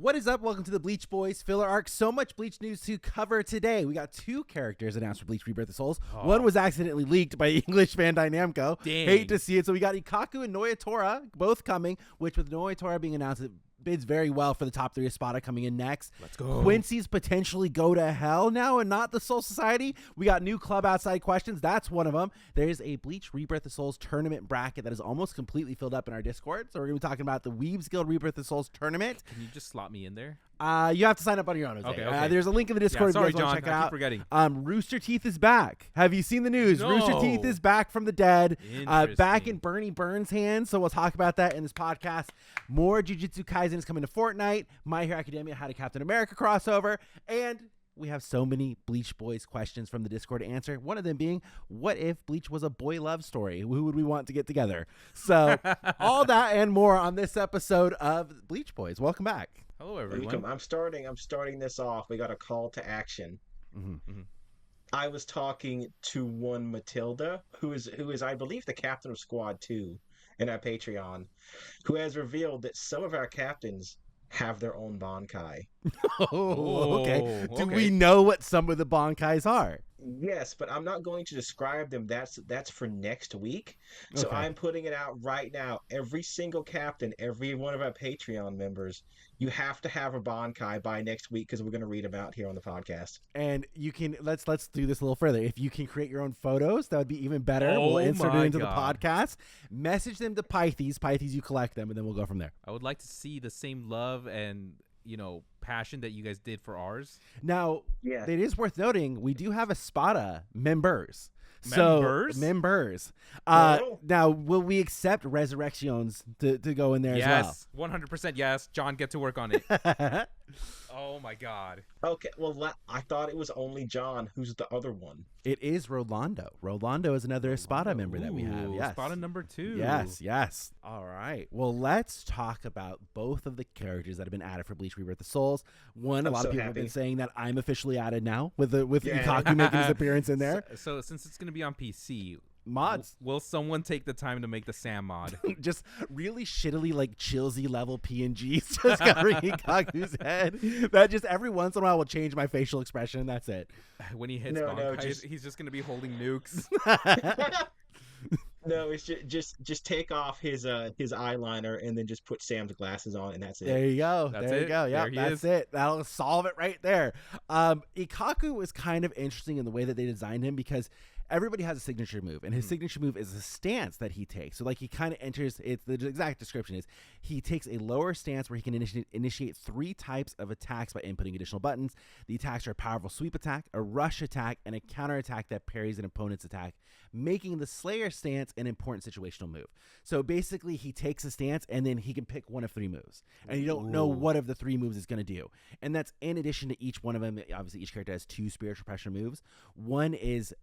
What is up? Welcome to the Bleach Boys filler arc. So much Bleach news to cover today. We got 2 characters announced for Bleach Rebirth of Souls. One was accidentally leaked by English Bandai Namco. Dang. Hate to see it. So we got Ikkaku and Nnoitora both coming, which with Nnoitora being announced, it bids very well for the top 3 of Spada coming in next. Let's go. Quincy's potentially go to hell now and not the Soul Society. We got new Klub Outside questions. That's one of them. There's a Bleach Rebirth of Souls tournament bracket that is almost completely filled up in our Discord. So we're going to be talking about the WeebsGuild Rebirth of Souls tournament. Can you just slot me in there? You have to sign up on your own. Okay. There's a link in the Discord sorry, if you guys want John. to check it I out. keep forgetting. Rooster Teeth is back. Have you seen the news? No. Rooster Teeth is back from the dead. Back in Interesting. Bernie Burns' hands. So we'll talk about that in this podcast. More Jujutsu Kaisen is coming to Fortnite. My Hero Academia had a Captain America crossover. And we have so many Bleach Boys questions from the Discord to answer. One of them being, what if Bleach was a boy love story? Who would we want to get together? So all that and more on this episode of Bleach Boys. Welcome back. Hello, everyone. I'm starting this off. We got a call to action. Mm-hmm. I was talking to one Matilda, who is I believe the captain of Squad 2 in our Patreon, who has revealed that some of our captains have their own Bankai. Okay. Do okay. we know what some of the Bankais are? Yes, but I'm not going to describe them. That's for next week. So Okay. I'm putting it out right now. Every single captain, every one of our Patreon members, you have to have a Bankai by next week because we're going to read them out here on the podcast. And you can let's do this a little further. If you can create your own photos, that would be even better. Oh We'll insert it my into God. the podcast. Message them to Pythes. Pythes, you collect them, and then we'll go from there. I would like to see the same love and, passion that you guys did for ours. Now, Yeah. it is worth noting we do have a Spada members. Members? So members. Oh. Now, will we accept Resurrections to go in there Yes, 100% yes. John, get to work on it. as well? Oh, my God. Okay, well, I thought it was only John. Who's the other one? It is Rolando. Rolando is another Spada member that we have. Ooh, Yes. Spada number 2. Yes. All right. Well, let's talk about both of the characters that have been added for Bleach Rebirth of Souls. One, a I'm lot so of people have been happy. saying that I'm officially added now with Yeah. Ikkaku making his appearance in there. So since it's going to be on PC, Mods. will someone take the time to make the Sam mod? Just really shittily, like, chillsy level PNGs just covering Ikkaku's head. That just every once in a while will change my facial expression. That's it. When he hits No, Bankai, he's just going to be holding nukes. No, it's just take off his eyeliner and then just put Sam's glasses on, and that's it. There you go. That's there you it. go. Yeah, There he that's is. it. That'll solve it right there. Ikkaku was kind of interesting in the way that they designed him because everybody has a signature move, and his signature move is a stance that he takes. So, like, he kind of enters. It's the exact description is he takes a lower stance where he can initiate 3 types of attacks by inputting additional buttons. The attacks are a powerful sweep attack, a rush attack, and a counter attack that parries an opponent's attack, making the Slayer stance an important situational move. So basically, he takes a stance, and then he can pick one of 3 moves, and you don't know what of the 3 moves is going to do. And that's in addition to each one of them. Obviously, each character has 2 spiritual pressure moves. One is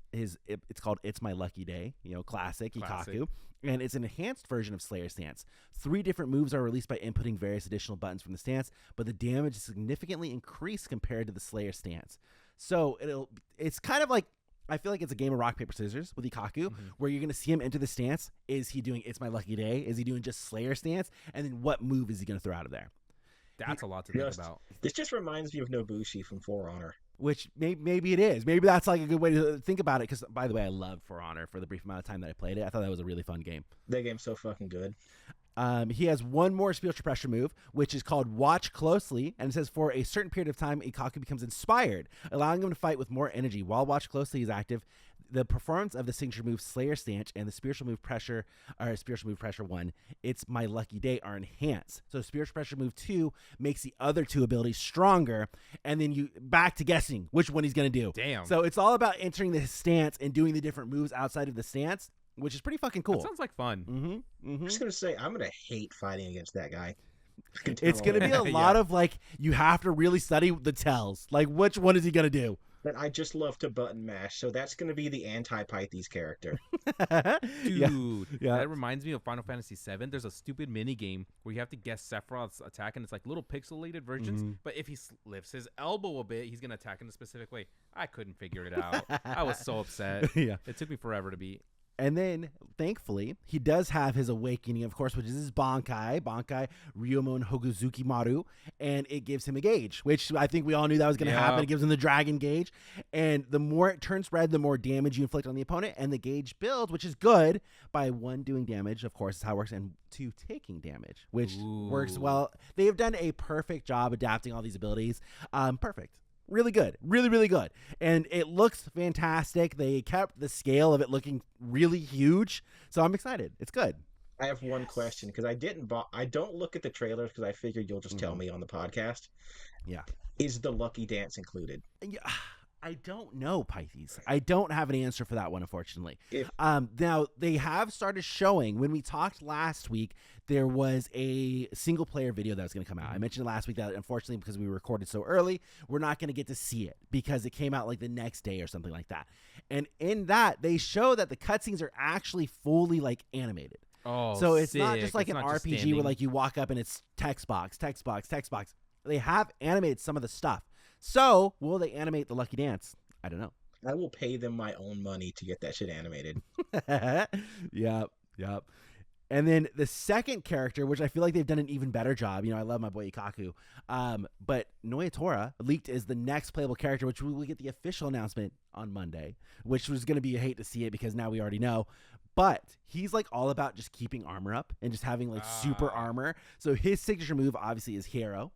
it's called It's My Lucky Day, classic Ikkaku, and it's an enhanced version of Slayer stance. 3 different moves are released by inputting various additional buttons from the stance, but the damage is significantly increased compared to the Slayer stance. So it's kind of like, I feel like it's a game of rock, paper, scissors with Ikkaku, where you're going to see him enter the stance. Is he doing It's My Lucky Day? Is he doing just Slayer stance? And then what move is he going to throw out of there? That's a lot to think Just- about. This just reminds me of Nobushi from For Honor. Which maybe it is. Maybe that's like a good way to think about it. Because, by the way, I loved For Honor for the brief amount of time that I played it. I thought that was a really fun game. That game's so fucking good. He has one more spiritual pressure move, which is called Watch Closely, and it says for a certain period of time, Ikkaku becomes inspired, allowing him to fight with more energy. While Watch Closely is active, the performance of the signature move Slayer Stance and the spiritual move pressure 1, It's My Lucky Day, are enhanced. So spiritual pressure move 2 makes the other 2 abilities stronger, and then you back to guessing which one he's going to do. Damn. So it's all about entering the stance and doing the different moves outside of the stance, which is pretty fucking cool. That sounds like fun. I'm just gonna say I'm gonna hate fighting against that guy. It's going to be a lot of, like, you have to really study the tells. Like, which one is he going to do? But I just love to button mash, so that's gonna be the anti-Pythes character. Dude, Yeah. that reminds me of Final Fantasy VII. There's a stupid mini game where you have to guess Sephiroth's attack, and it's like little pixelated versions. But if he lifts his elbow a bit, he's gonna attack in a specific way. I couldn't figure it out. I was so upset. Yeah. It took me forever to beat. And then, thankfully, he does have his awakening, of course, which is his Bankai Ryomon Hoguzuki Maru, and it gives him a gauge, which I think we all knew that was going to happen. It gives him the dragon gauge, and the more it turns red, the more damage you inflict on the opponent, and the gauge builds, which is good, by 1, doing damage, of course, is how it works, and 2, taking damage, which works well. They have done a perfect job adapting all these abilities. Perfect. Really good. Really, really good. And it looks fantastic. They kept the scale of it looking really huge. So I'm excited. It's good. I have one question because I don't look at the trailers because I figured you'll just tell me on the podcast. Yeah. Is the Lucky Dance included? Yeah. I don't know, Pythes. I don't have an answer for that one, unfortunately. Now, they have started showing, when we talked last week, there was a single-player video that was going to come out. I mentioned last week that, unfortunately, because we recorded so early, we're not going to get to see it because it came out like the next day or something like that. And in that, they show that the cutscenes are actually fully like animated. Oh, so it's sick. not just like it's an not just RPG standing. where like you walk up and it's text box. They have animated some of the stuff. So, will they animate the Lucky Dance? I don't know. I will pay them my own money to get that shit animated. Yep. And then the second character, which I feel like they've done an even better job. I love my boy Ikkaku. But Nnoitora leaked as the next playable character, which we will get the official announcement on Monday, which was going to be a hate to see it because now we already know. But he's like all about just keeping armor up and just having like super armor. So his signature move obviously is Hero.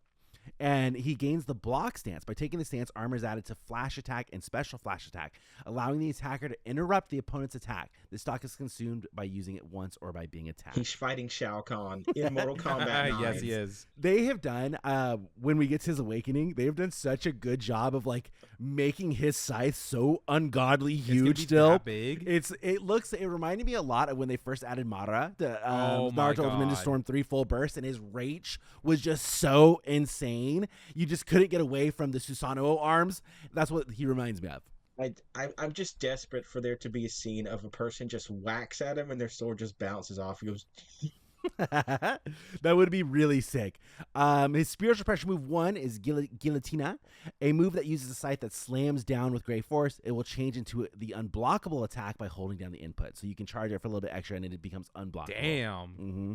And he gains the block stance. By taking the stance, armor is added to flash attack and special flash attack, allowing the attacker to interrupt the opponent's attack. This stock is consumed by using it once or by being attacked. He's fighting Shao Kahn in Mortal Kombat 9. Yes, he is. They have done, when we get to his awakening, they have done such a good job of like making his scythe so ungodly huge still. That big. It reminded me a lot of when they first added Madara, the Naruto Ultimate Ninja Storm 3 full burst, and his reach was just so insane. You just couldn't get away from the Susanoo arms. That's what he reminds me of. I'm just desperate for there to be a scene of a person just whacks at him and their sword just bounces off. He goes. That would be really sick. His spiritual pressure move 1 is Guillotina, a move that uses a scythe that slams down with great force. It will change into the unblockable attack by holding down the input. So you can charge it for a little bit extra and it becomes unblockable. Damn. Mm-hmm.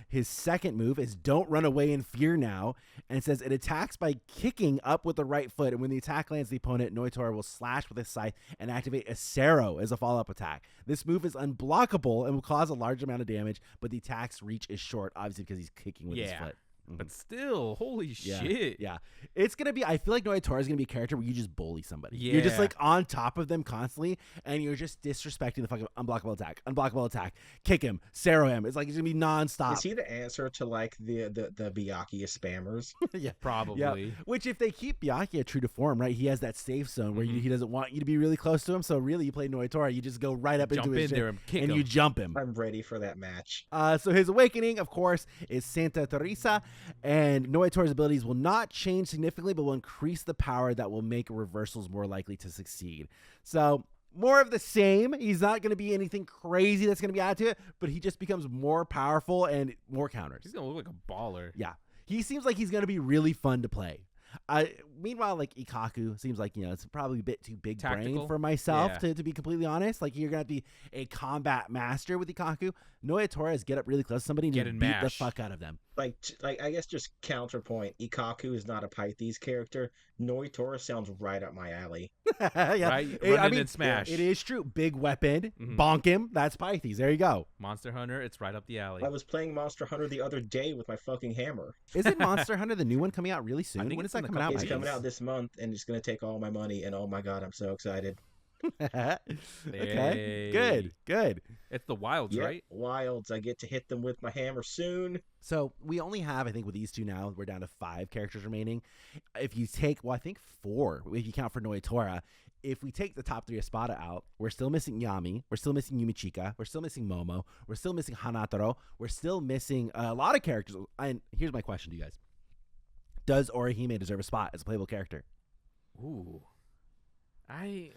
His second move is Don't Run Away in Fear Now, and it says it attacks by kicking up with the right foot, and when the attack lands the opponent, Nnoitora will slash with his scythe and activate a Sero as a follow-up attack. This move is unblockable and will cause a large amount of damage, but the attack's reach is short, obviously because he's kicking with his foot. But still, holy shit. Yeah. It's going to be, I feel like Nnoitora is going to be a character where you just bully somebody. Yeah. You're just like on top of them constantly, and you're just disrespecting the fucking unblockable attack, kick him, Sero him. It's like it's going to be nonstop. Is he the answer to like the Byakuya spammers? Yeah. Probably. Yeah. Which if they keep Byakuya true to form, right, he has that safe zone where he doesn't want you to be really close to him. So really you play Nnoitora, you just go right up into his there and kick and him. you jump him. I'm ready for that match. So his awakening, of course, is Santa Teresa, and Nnoitora's abilities will not change significantly, but will increase the power that will make reversals more likely to succeed. So more of the same. He's not going to be anything crazy that's going to be added to it, but he just becomes more powerful and more counters. He's going to look like a baller. Yeah. He seems like he's going to be really fun to play. Meanwhile, like Ikkaku seems like, it's probably a bit too big brain for myself to be completely honest. Like you're going to be a combat master with Ikkaku. Nnoitora is get up really close to somebody and just beat the fuck out of them. Like I guess just counterpoint, Ikkaku is not a Pythes character. Nnoitora sounds right up my alley. Yeah. Right? Run in and smash. It is true. Big weapon, bonk him. That's Pythes. There you go. Monster Hunter, it's right up the alley. I was playing Monster Hunter the other day with my fucking hammer. Isn't Monster Hunter the new one coming out really soon? When is that coming out? It's coming out this month, and it's going to take all my money, and oh my god, I'm so excited. Okay, good. It's the Wilds, right? Wilds. I get to hit them with my hammer soon. So we only have, I think with these two now, we're down to 5 characters remaining. If you take, I think 4, if you count for Nnoitora. If we take the top 3 Espada out, we're still missing Yami, we're still missing Yumichika, we're still missing Momo, we're still missing Hanataro, we're still missing a lot of characters. And here's my question to you guys. Does Orihime deserve a spot as a playable character? Ooh. I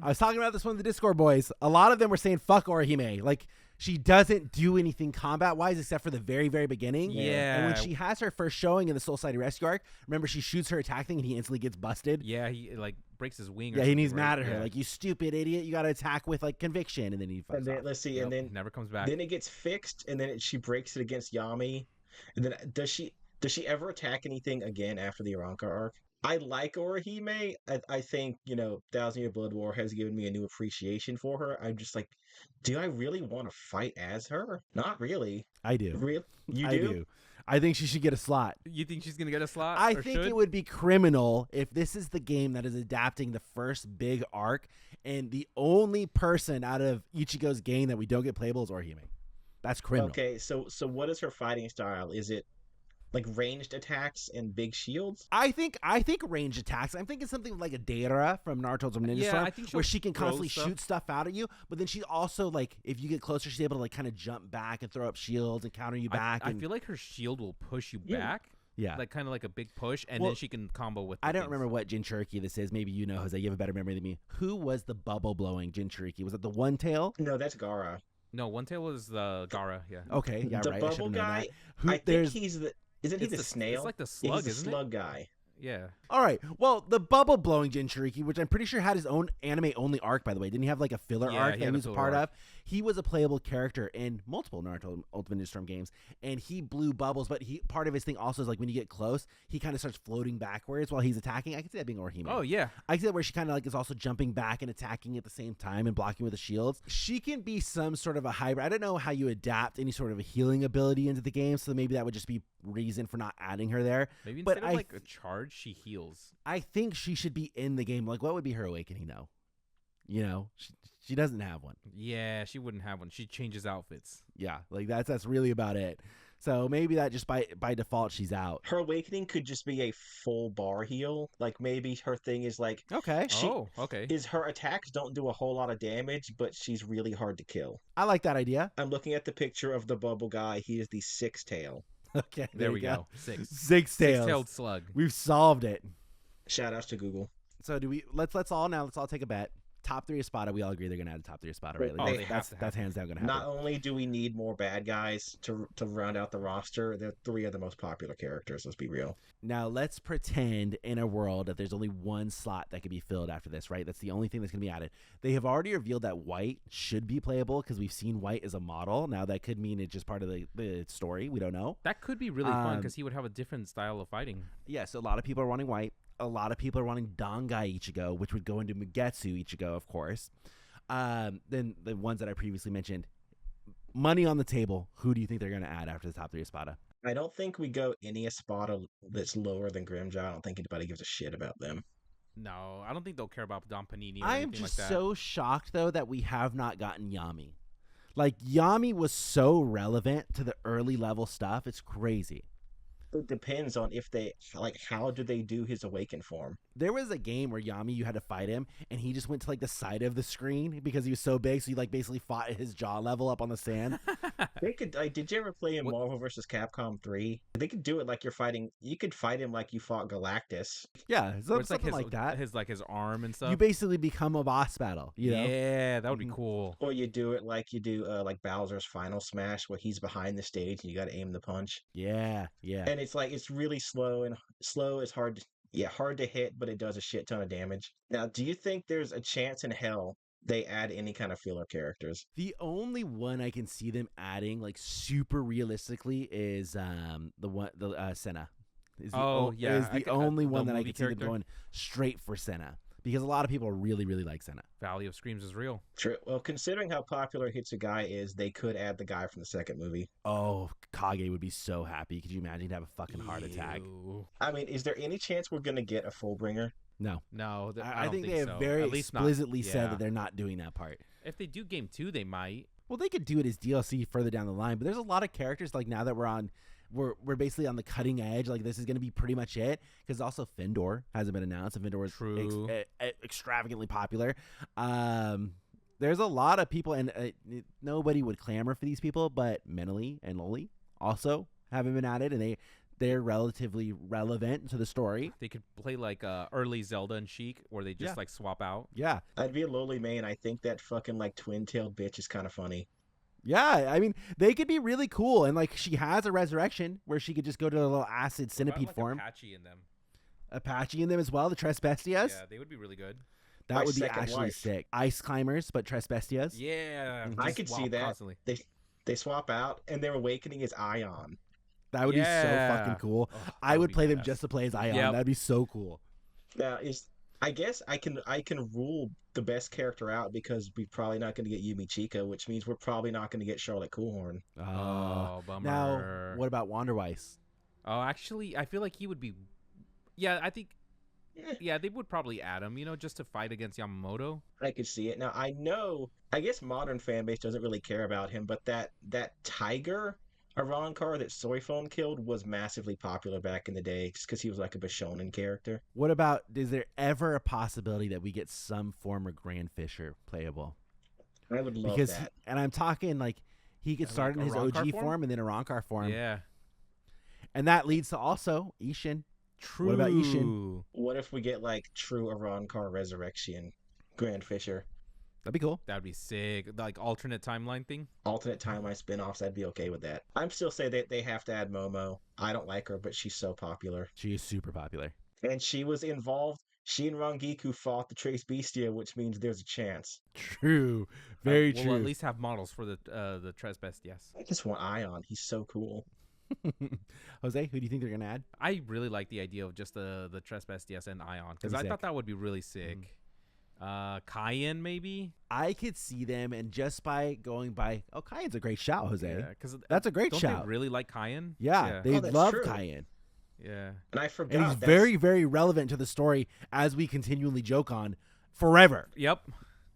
was talking about this one with the Discord boys. A lot of them were saying fuck Orihime. Like, she doesn't do anything combat-wise except for the very, very beginning. Yeah. And when she has her first showing in the Soul Society Rescue arc, remember she shoots her attack thing and he instantly gets busted. Yeah, he like breaks his wing. Yeah, or he's something, mad right? at her. Like, you stupid idiot. You got to attack with, like, conviction. And then he fucks And then, off. let's see, Yep, and then never comes back. Then it gets fixed, and then she breaks it against Yami. And then does she ever attack anything again after the Aranka arc? I like Orihime. I think, Thousand Year Blood War has given me a new appreciation for her. I'm just like, do I really want to fight as her? Not really. I do. Real? You I do? I think she should get a slot. You think she's gonna get a slot? I or think should? it would be criminal if this is the game that is adapting the first big arc, and the only person out of Ichigo's game that we don't get playable is Orihime. That's criminal. Okay, so what is her fighting style? Is it like ranged attacks and big shields? I think ranged attacks. I'm thinking something like a Detour from Naruto's Ninja Yeah, Storm, I think where she'll she can throw constantly stuff. shoot stuff out at you, but then she also, like, if you get closer, she's able to, like, kind of jump back and throw up shields and counter you back. I and, feel like her shield will push you Yeah. back. yeah. Like kind of like a big push, and Well, then she can combo with. I the don't remember what Jinchuriki this is. Maybe you know, Jose. You have a better memory than me. Who was the bubble blowing Jinchuriki? Was it the one tail? No, that's Gaara. No, one tail was the Gara. Yeah. Okay, yeah, The right. I bubble should've known guy, that. Who, I think there's he's the... Isn't he It's the snail? It's like the Yeah, slug, he's the isn't slug guy. it? Yeah. all right. Well, the bubble blowing Jinchuriki, which I'm pretty sure had his own anime only arc, by the way. Didn't he have like a filler Yeah, arc he that had he a was a filler part arc. of? He was a playable character in multiple Naruto Ultimate Ninja Storm games, and he blew bubbles. But part of his thing also is like when you get close, he kind of starts floating backwards while he's attacking. I can see that being Orihime. Oh yeah. I can see that where she kind of like is also jumping back and attacking at the same time and blocking with the shields. She can be some sort of a hybrid. I don't know how you adapt any sort of a healing ability into the game, so maybe that would just be reason for not adding her there. Maybe But instead of like a charge, she heals. I think she should be in the game. Like, what would be her awakening though? She doesn't have one. Yeah, she wouldn't have one. She changes outfits. Yeah, like that's really about it. So maybe that just by default she's out. Her awakening could just be a full bar heal. Like maybe her thing is like Okay, Okay. her attacks don't do a whole lot of damage, but she's really hard to kill. I like that idea. I'm looking at the picture of the bubble guy. He is the six tail. Okay, There you we go. Six. Six tails. Six-tailed slug. We've solved it. Shout outs to Google. So let's all take a bet. Top 3 Espada. We all agree they're gonna add a top 3 Espada, right? Oh, Like, they have that's to have that's hands down gonna happen. Not only do we need more bad guys to round out the roster, they're 3 of the most popular characters. Let's be real. Now let's pretend in a world that there's only one slot that could be filled after this, right? That's the only thing that's gonna be added. They have already revealed that White should be playable because we've seen White as a model. Now that could mean it's just part of the story. We don't know. That could be really fun because he would have a different style of fighting. Yeah, so a lot of people are wanting White. A lot of people are wanting Dangai Ichigo, which would go into Mugetsu Ichigo, of course. Then the ones that I previously mentioned. Money on the table. Who do you think they're going to add after the top 3 Espada? I don't think we go any Espada that's lower than Grimjaw. I don't think anybody gives a shit about them. No, I don't think they'll care about Don Panini or I am anything just like that. so shocked, though, that we have not gotten Yami. Like, Yami was so relevant to the early level stuff. It's crazy. It depends on if they, like, how do they do his awakened form? There was a game where Yami, you had to fight him, and he just went to, like, the side of the screen because he was so big, so you, like, basically fought at his jaw level up on the sand. They could, did you ever play in Marvel vs. Capcom 3? They could do it like you could fight him like you fought Galactus. Yeah, Where so, it's like something like that. his arm and stuff. You basically become a boss battle, you know? Yeah, that would be Mhm. cool. Or you do it like you do like Bowser's Final Smash, where he's behind the stage and you got to aim the punch. Yeah. And it's like, it's really slow, and slow is hard to hit, but it does a shit ton of damage. Now, do you think there's a chance in hell they add any kind of filler characters? The only one I can see them adding, like, super realistically is Senna. Is the only one that I can see them going straight for Senna. Because a lot of people really, really like Senna. Valley of Screams is real. True. Well, considering how popular Hitsugai is, they could add the guy from the second movie. Oh, Kage would be so happy. Could you imagine to have a fucking heart attack? Ew. I mean, is there any chance we're going to get a Fullbringer? No. No, I don't think they have so. very At least not- explicitly said yeah. that they're not doing that part. If they do game 2, they might. Well, they could do it as DLC further down the line, but there's a lot of characters, like, now that we're basically on the cutting edge. Like, this is going to be pretty much it. Because also Findor hasn't been announced, and Findor is True. extravagantly popular. There's a lot of people, and nobody would clamor for these people, but Menali and Loli also haven't been added, and they're relatively relevant to the story. They could play like early Zelda and Sheik, where they just like swap out. Yeah. I'd be a lowly main. I think that fucking like twin-tailed bitch is kind of funny. Yeah, I mean, they could be really cool. And, like, she has a resurrection where she could just go to a little acid centipede like form. Apache in them. Apache in them as well, the Trespestias. Yeah, they would be really good. That My would be second actually wife. sick. Ice climbers, but Trespestias. Yeah, Mhm. I just could see swap that. constantly. They swap out, and their awakening is Ion. That would be so Yeah. fucking cool. Oh, I that would be play them badass. just to play as Ion. Yep. That'd be so cool. Now, I guess I can rule the best character out because we're probably not going to get Yumi Chica, which means we're probably not going to get Charlotte Coolhorn. Oh, bummer. Now, what about Wanderweiss? Oh, actually, I feel like he would be. Yeah, I think. Eh. Yeah, they would probably add him, just to fight against Yamamoto. I could see it. Now, I guess modern fan base doesn't really care about him, but that Tiger Arrancar that Soyphone killed was massively popular back in the day just because he was like a Bishonen character. What about, is there ever a possibility that we get some form of Grand Fisher playable? I would love Because, that. and I'm talking like he could And, start like, in his Arrancar OG form? form and then Arrancar form. Yeah. And that leads to also Ishin. True. What about Ishin? What if we get like true Arrancar Resurrection Grand Fisher? That'd be cool. That'd be sick. Like alternate timeline thing. Alternate timeline spin-offs, I'd be okay with that. I'm still saying that they have to add Momo. I don't like her, but she's so popular. She is super popular. And she was involved. She and Rangiku fought the Trace Bestia, which means there's a chance. True. Very We'll true. at least have models for the Tresbest, yes. I just want Ion. He's so cool. Jose, who do you think they're going to add? I really like the idea of just the Tresbest, yes, and Ion. Because That'd I be thought sick. that would be really sick. Cayenne, maybe? I could see them, and just by going by, oh, Cayenne's a great shout, Jose. Yeah, because That's a great don't shout. they really like Cayenne? Yeah, they Oh, that's love true. Cayenne. Yeah. And I forgot. And he's that's- very, very relevant to the story, as we continually joke on, forever. Yep.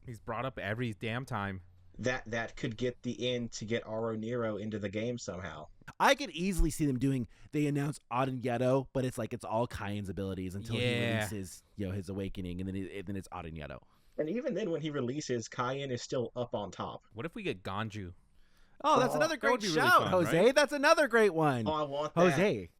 He's brought up every damn time. That could get the end to get Oro Nero into the game somehow. I could easily see them doing, they announce Auden Ghetto, but it's like it's all Cayenne's abilities until he Yeah. releases his awakening, and then it's Auden Ghetto. And even then, when he releases, Cayenne is still up on top. What if we get Ganju? Oh, that's Oh, another that great would be really shout, fun, Jose. right? That's another great one. Oh, I want that. Jose,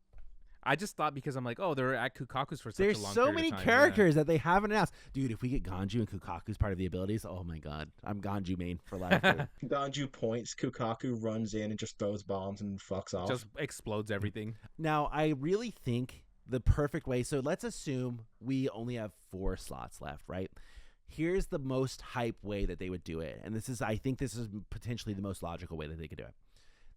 I just thought because I'm like, oh, they're at Kukaku's for such there's a long so period many of time. characters that they haven't announced. Dude, if we get Ganju and Kukaku's part of the abilities, oh my god. I'm Ganju main for life. dude. Ganju points, Kukaku runs in and just throws bombs and fucks Yeah. off. Just explodes everything. Now, I really think the perfect way, so let's assume we only have 4 slots left, right? Here's the most hype way that they would do it. And I think this is potentially the most logical way that they could do it.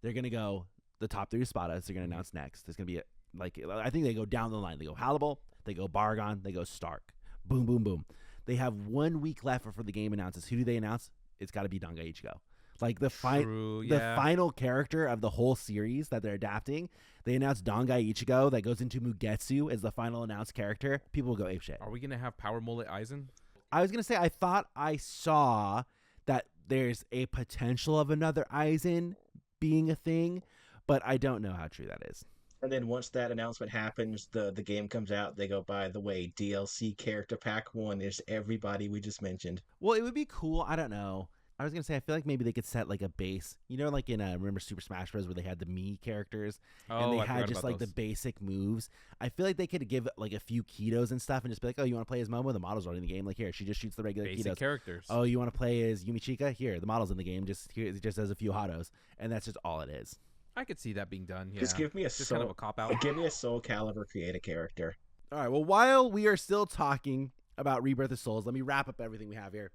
They're going to go, the top 3 Espadas, they're going to announce next. There's going to be, I think they go down the line. They go Halibal, they go Bargon, they go Stark. Boom, boom, boom. They have 1 week left before the game announces. Who do they announce? It's got to be Danga Ichigo. Like the True, the yeah. final character of the whole series that they're adapting, they announced Dangai Ichigo that goes into Mugetsu as the final announced character. People will go apeshit. Are we going to have Power Mullet Aizen? I was going to say, I thought I saw that there's a potential of another Aizen being a thing, but I don't know how true that is. And then once that announcement happens, the game comes out. They go, by the way, DLC character pack 1 is everybody we just mentioned. Well, it would be cool. I don't know. I was going to say, I feel like maybe they could set like a base, like in remember Super Smash Bros. Where they had the Mii characters and they I had forgot just about like the those. basic moves. I feel like they could give like a few Kitos and stuff and just be like, oh, you want to play as Momo? The model's already in the game. Like, here, she just shoots the regular Basic Kitos. characters. Oh, you want to play as Yumi Chica? Here, the model's in the game. Just here, it just does a few Hatos. And that's just all it is. I could see that being done. Yeah. Just give me a Just kind of a cop out. give me a Soul Calibur create a character. All right, well, while we are still talking about Rebirth of Souls, let me wrap up everything we have here.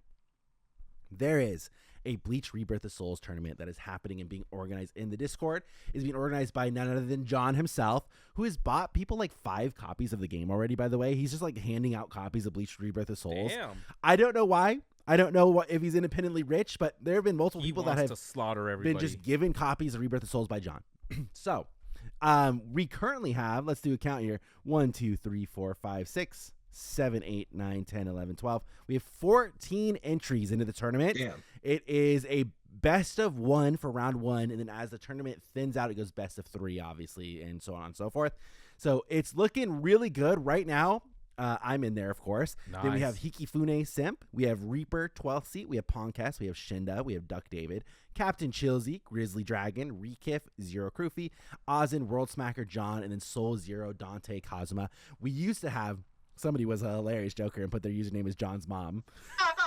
There is a Bleach Rebirth of Souls tournament that is happening and being organized in the Discord. It's being organized by none other than John himself, who has bought people like 5 copies of the game already, by the way. He's just like handing out copies of Bleach Rebirth of Souls. Damn. I don't know why. I don't know if he's independently rich, but there have been multiple He people wants that have to slaughter everybody. been just given copies of Rebirth of Souls by John. So, we currently have, let's do a count here, 1, 2, 3, 4, 5, 6, 7, 8, 9, 10, 11, 12. We have 14 entries into the tournament. Damn. It is a best of 1 for round 1, and then as the tournament thins out, it goes best of 3, obviously, and so on and so forth. So it's looking really good right now. I'm in there, of course. Then we have Nice. Hikifune Simp. We have Reaper 12th seat. We have Poncast. We have Shinda. We have Duck David. Captain Chilsey, Grizzly Dragon, Rekif, Zero Krufi, Ozin, World Smacker John, and then Soul Zero, Dante Kazuma. We used to have, somebody was a hilarious joker and put their username as John's mom.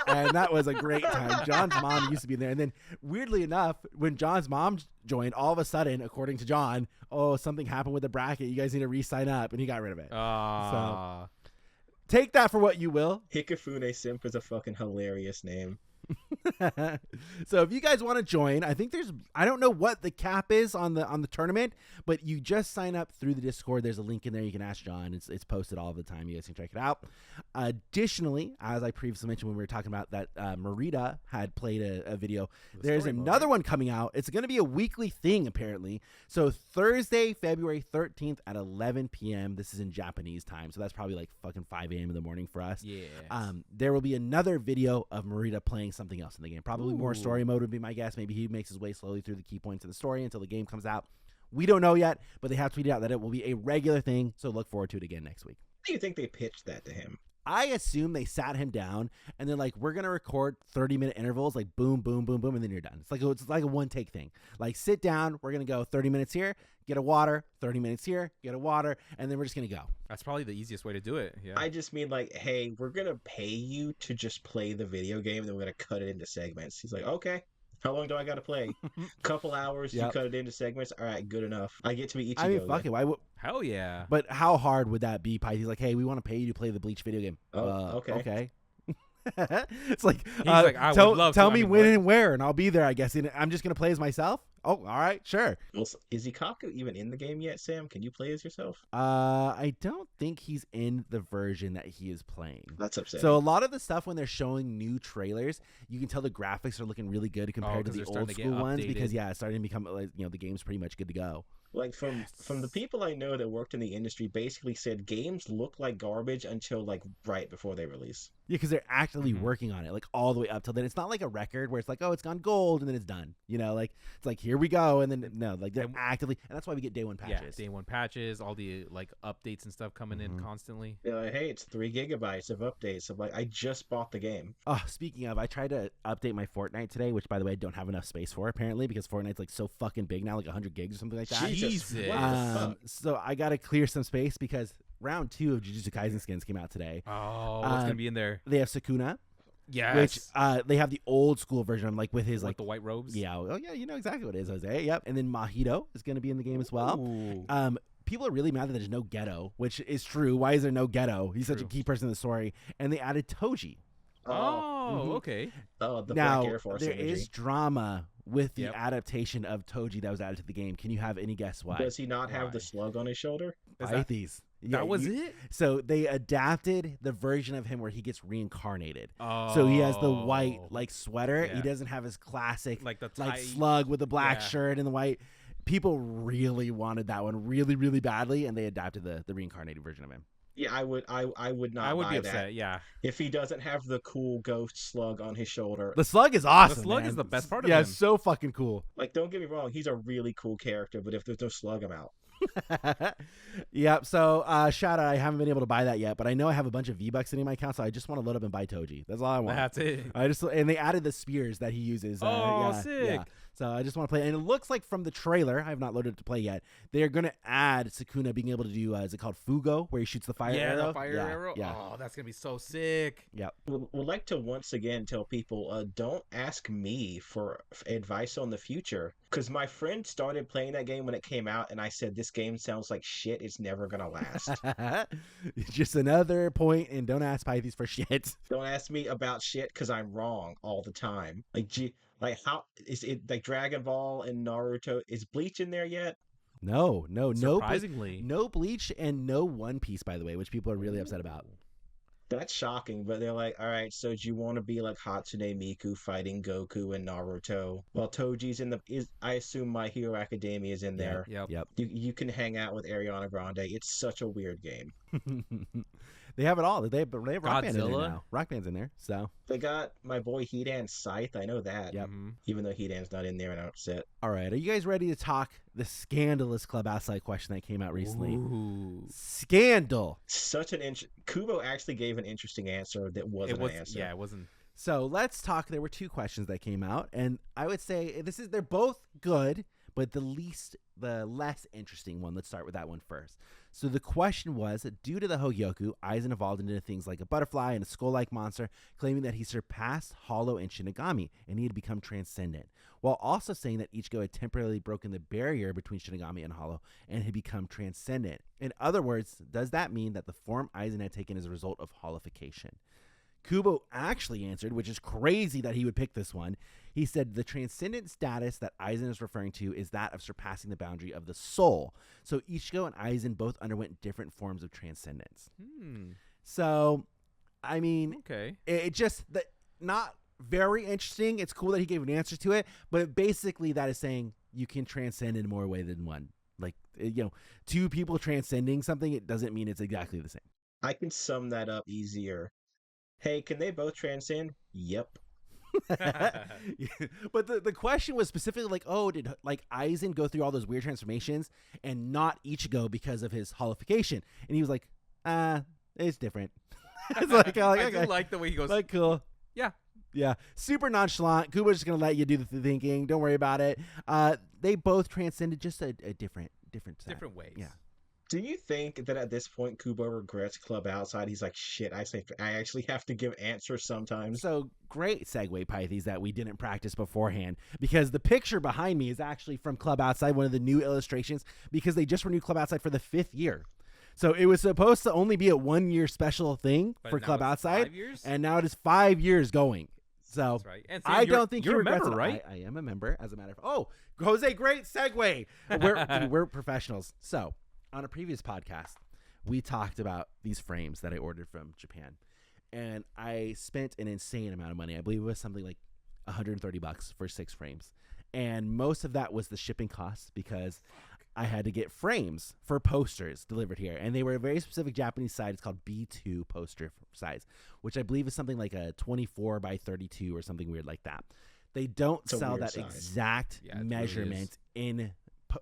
And that was a great time. John's mom used to be in there. And then, weirdly enough, when John's mom joined, all of a sudden, according to John, something happened with the bracket. You guys need to re-sign up. And he got rid of it. So take that for what you will. Hikifune Simp is a fucking hilarious name. So if you guys want to join, I think I don't know what the cap is on the tournament, but you just sign up through the Discord. There's a link in there. You can ask John. It's posted all the time. You guys can check it out. Additionally, as I previously mentioned when we were talking about that, Morita had played a video. There's another one coming out. It's going to be a weekly thing apparently. So Thursday, February 13th at 11 p.m. This is in Japanese time, so that's probably like fucking 5 a.m. in the morning for us. Yeah. There will be another video of Morita playing something else in the game. Probably more story mode would be my guess. Maybe he makes his way slowly through the key points of the story until the game comes out. We don't know yet, but they have tweeted out that it will be a regular thing, so look forward to it again next week. How do you think they pitched that to him? I assume they sat him down and they're like, we're going to record 30-minute intervals, like boom, boom, boom, boom, and then you're done. It's like a one-take thing. Like, sit down, we're going to go 30 minutes here, get a water, 30 minutes here, get a water, and then we're just going to go. That's probably the easiest way to do it. Yeah. I just mean like, hey, we're going to pay you to just play the video game, and then we're going to cut it into segments. He's like, okay. How long do I got to play? Couple hours. Yep. You cut it into segments. All right, good enough. I get to be Ichigo. I mean, fuck it. Why would? Hell yeah. But how hard would that be, Pi? He's like, hey, we want to pay you to play the Bleach video game. Okay. Okay. It's like, like, I would love to. tell I me mean, when what? and where, and I'll be there, I guess. And I'm just going to play as myself? Oh, all right, sure. Well, is Ikkaku even in the game yet, Sam? Can you play as yourself? I don't think he's in the version that he is playing. That's upsetting. So a lot of the stuff when they're showing new trailers, you can tell the graphics are looking really good compared to 'cause the they're starting old to get school ones updated. because it's starting to become like, the game's pretty much good to go. Like from the people I know that worked in the industry basically said games look like garbage until like right before they release. Yeah, because they're actively working on it, like all the way up till then. It's not like a record where it's like, oh, it's gone gold and then it's done. Like it's like here we go, and then no, like they're actively, and that's why we get day one patches. Yeah, day one patches, all the like updates and stuff coming in constantly. They're like, hey, it's 3 gigabytes of updates. I'm like, I just bought the game. Oh, speaking of, I tried to update my Fortnite today, which by the way I don't have enough space for apparently because Fortnite's like so fucking big now, like 100 gigs or something like that. Jesus. What the fuck? So I gotta clear some space because round 2 of Jujutsu Kaisen skins came out today. Oh, what's gonna be in there? They have Sukuna, Yes. which they have the old school version, like with his Like like the white robes. yeah, oh yeah, you know exactly what it is, Jose. Yep, and then Mahito is gonna be in the game as well. Ooh. People are really mad that there's no Ghetto, which is true. Why is there no Ghetto? He's such a True. key person in the story, and they added Toji. Oh, okay. Oh, the Now Black Air Force there energy. is drama with the Yep. adaptation of Toji that was added to the game. Can you have any guess why? Does he not have the Why? slug on his shoulder? Is that- Pythes. That was it? So they adapted the version of him where he gets reincarnated. Oh. So he has the white like sweater. Yeah. He doesn't have his classic like the like tight. slug with the black Yeah. shirt and the white. People really wanted that one really, really badly, and they adapted the reincarnated version of him. Yeah, I would not I would buy be upset. that. Yeah. If he doesn't have the cool ghost slug on his shoulder. The slug is awesome. slug man. is the best part of Yeah, him. it's so fucking cool. Like, don't get me wrong, he's a really cool character, but if there's no slug, I'm out. Yep. So shout out. I haven't been able to buy that yet, but I know I have a bunch of V-Bucks sitting in my account, so I just want to load up and buy Toji. That's all I want. That's it. And they added the spears that he uses. Oh, yeah, sick. yeah. So I just want to play, and it looks like from the trailer, I have not loaded it to play yet. They are going to add Sukuna being able to do, is it called Fugo, where he shoots the fire arrow? The fire arrow. Yeah. Oh, that's gonna be so sick. Yep. Would like to once again tell people, don't ask me for advice on the future, because my friend started playing that game when it came out, and I said, this game sounds like shit, it's never gonna last. Just another point, and don't ask Pythes for shit. Don't ask me about shit, because I'm wrong all the time. Like how is it like Dragon Ball and Naruto? Is Bleach in there yet? No. Surprisingly. No Bleach and no One Piece, by the way, which people are really upset about. That's shocking, but they're like, all right, so do you want to be like Hatsune Miku fighting Goku and Naruto? While Toji's I assume My Hero Academia is in there. Yep. Yep. You can hang out with Ariana Grande. It's such a weird game. They have it all. They have Rock Band in there Godzilla? now. Rock Band's in there. So They got my boy Hidan's Scythe. I know that. Yep. Even though Hidan's not in there and upset. all right, are you guys ready to talk the scandalous Club Outside question that came out recently? Ooh. Scandal. Such an Kubo actually gave an interesting answer that wasn't an answer. Yeah, it wasn't. So let's talk. There were two questions that came out, and I would say they're both good, but the less interesting one. Let's start with that one first. So the question was, due to the Hogyoku, Aizen evolved into things like a butterfly and a skull-like monster, claiming that he surpassed Hollow and Shinigami, and he had become transcendent, while also saying that Ichigo had temporarily broken the barrier between Shinigami and Hollow and had become transcendent. In other words, does that mean that the form Aizen had taken as a result of holification? Kubo actually answered, which is crazy that he would pick this one. He said the transcendent status that Aizen is referring to is that of surpassing the boundary of the soul. So Ichigo and Aizen both underwent different forms of transcendence. So, I mean, Okay. it just not very interesting. It's cool that he gave an answer to it, but basically that is saying you can transcend in more way than one. Like, two people transcending something, it doesn't mean it's exactly the same. I can sum that up easier. Hey, can they both transcend? Yep. But the question was specifically like, oh, did like Aizen go through all those weird transformations and not Ichigo because of his holification? And he was like, it's different. It's like, I do like the way he goes. like, cool. Yeah, super nonchalant. Kubo's just gonna let you do the thinking. Don't worry about it. They both transcended just a different ways. Yeah. Do you think that at this point Kubo regrets Klub Outside? He's like, shit, I actually have to give answers sometimes. So great segue, Pythes, that we didn't practice beforehand, because the picture behind me is actually from Klub Outside, one of the new illustrations, because they just renewed Klub Outside for the 5th year. So it was supposed to only be a 1-year special thing for Klub Outside, 5 years? and now it is 5 years going. So That's right. And I don't think you're he a regrets member, it. right? I am a member, as a matter of. Oh, Jose, great segue. We're professionals. So on a previous podcast, we talked about these frames that I ordered from Japan, and I spent an insane amount of money. I believe it was something like $130 for 6 frames, and most of that was the shipping costs because I had to get frames for posters delivered here, and they were a very specific Japanese size. It's called B2 poster size, which I believe is something like a 24 by 32 or something weird like that. They don't sell that size. Exact Yeah, it measurement in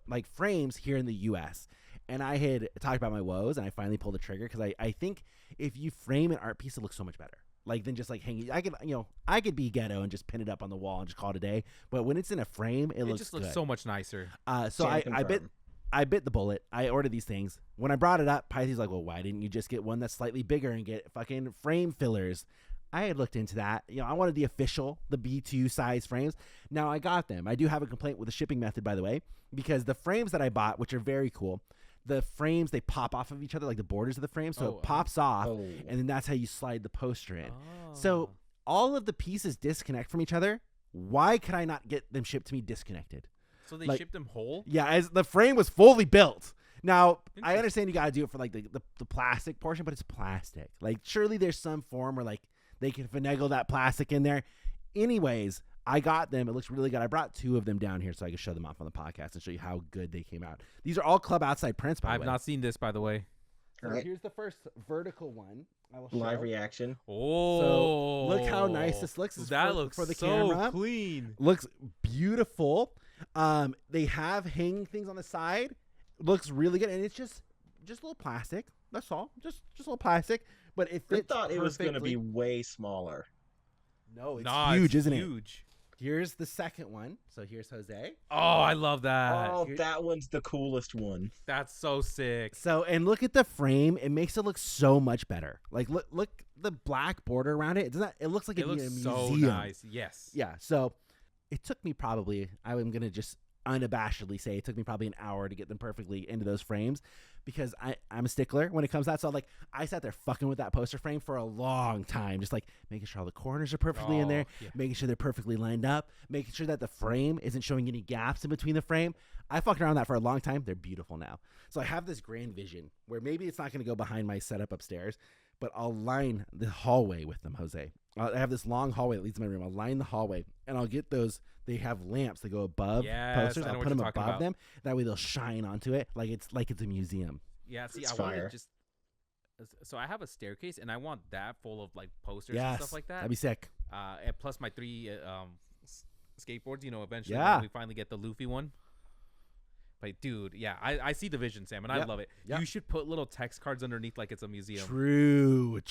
like frames here in the U.S. And I had talked about my woes, and I finally pulled the trigger because I think if you frame an art piece, it looks so much better. Like than just like hanging. I could be ghetto and just pin it up on the wall and just call it a day. But when it's in a frame, it looks just looks good. so much nicer. So I bit the bullet. I ordered these things. When I brought it up, Pythe's like, well, why didn't you just get one that's slightly bigger and get fucking frame fillers? I had looked into that. I wanted the B2 size frames. Now I got them. I do have a complaint with the shipping method, by the way, because the frames that I bought, which are very cool, the frames, they pop off of each other, like the borders of the frame. So it pops off, and then that's how you slide the poster in. So all of the pieces disconnect from each other. Why could I not get them shipped to me disconnected? So they shipped them whole? Yeah, as the frame was fully built. Now, I understand you got to do it for like the plastic portion, but it's plastic. Like, surely there's some form where like they can finagle that plastic in there. Anyways, I got them. It looks really good. I brought 2 of them down here so I could show them off on the podcast and show you how good they came out. These are all Klub Outside prints, by the way. I've not seen this, by the way. So here's the first vertical one. I will show. Live reaction. Oh. So look how nice this looks. That looks for the so camera. clean. Looks beautiful. They have hanging things on the side. Looks really good, and it's just a little plastic. That's all. Just a little plastic, but it fits. I thought it was going to perfectly. be way smaller. No, it's huge, isn't it? Huge. Here's the second one. So here's Jose. Oh, I love that. Oh, that one's the coolest one. That's so sick. So, and look at the frame. It makes it look so much better. Like, look the black border around it. It does not. It looks like It it'd be in a looks museum. so nice. Yes. Yeah. So, it took me probably. I'm gonna just unabashedly say it took me probably an hour to get them perfectly into those frames, because I'm a stickler when it comes to that. So like I sat there fucking with that poster frame for a long time, just like making sure all the corners are perfectly in there, making sure they're perfectly lined up, making sure that the frame isn't showing any gaps in between the frame. I fucked around with that for a long time. They're beautiful now. So I have this grand vision where maybe it's not going to go behind my setup upstairs, but I'll line the hallway with them, Jose. I have this long hallway that leads to my room. I'll line the hallway, and I'll get those. They have lamps that go above posters. I'll put them above them. That way they'll shine onto it like it's a museum. Yeah, see, It's I wanted fire. just So I have a staircase, and I want that full of like posters Yes, and stuff like that. that'd be sick. And plus my 3 skateboards. Eventually Yeah. when we finally get the Luffy one. But dude, yeah, I see the vision, Sam, and I love it. Yep. You should put little text cards underneath like it's a museum. True,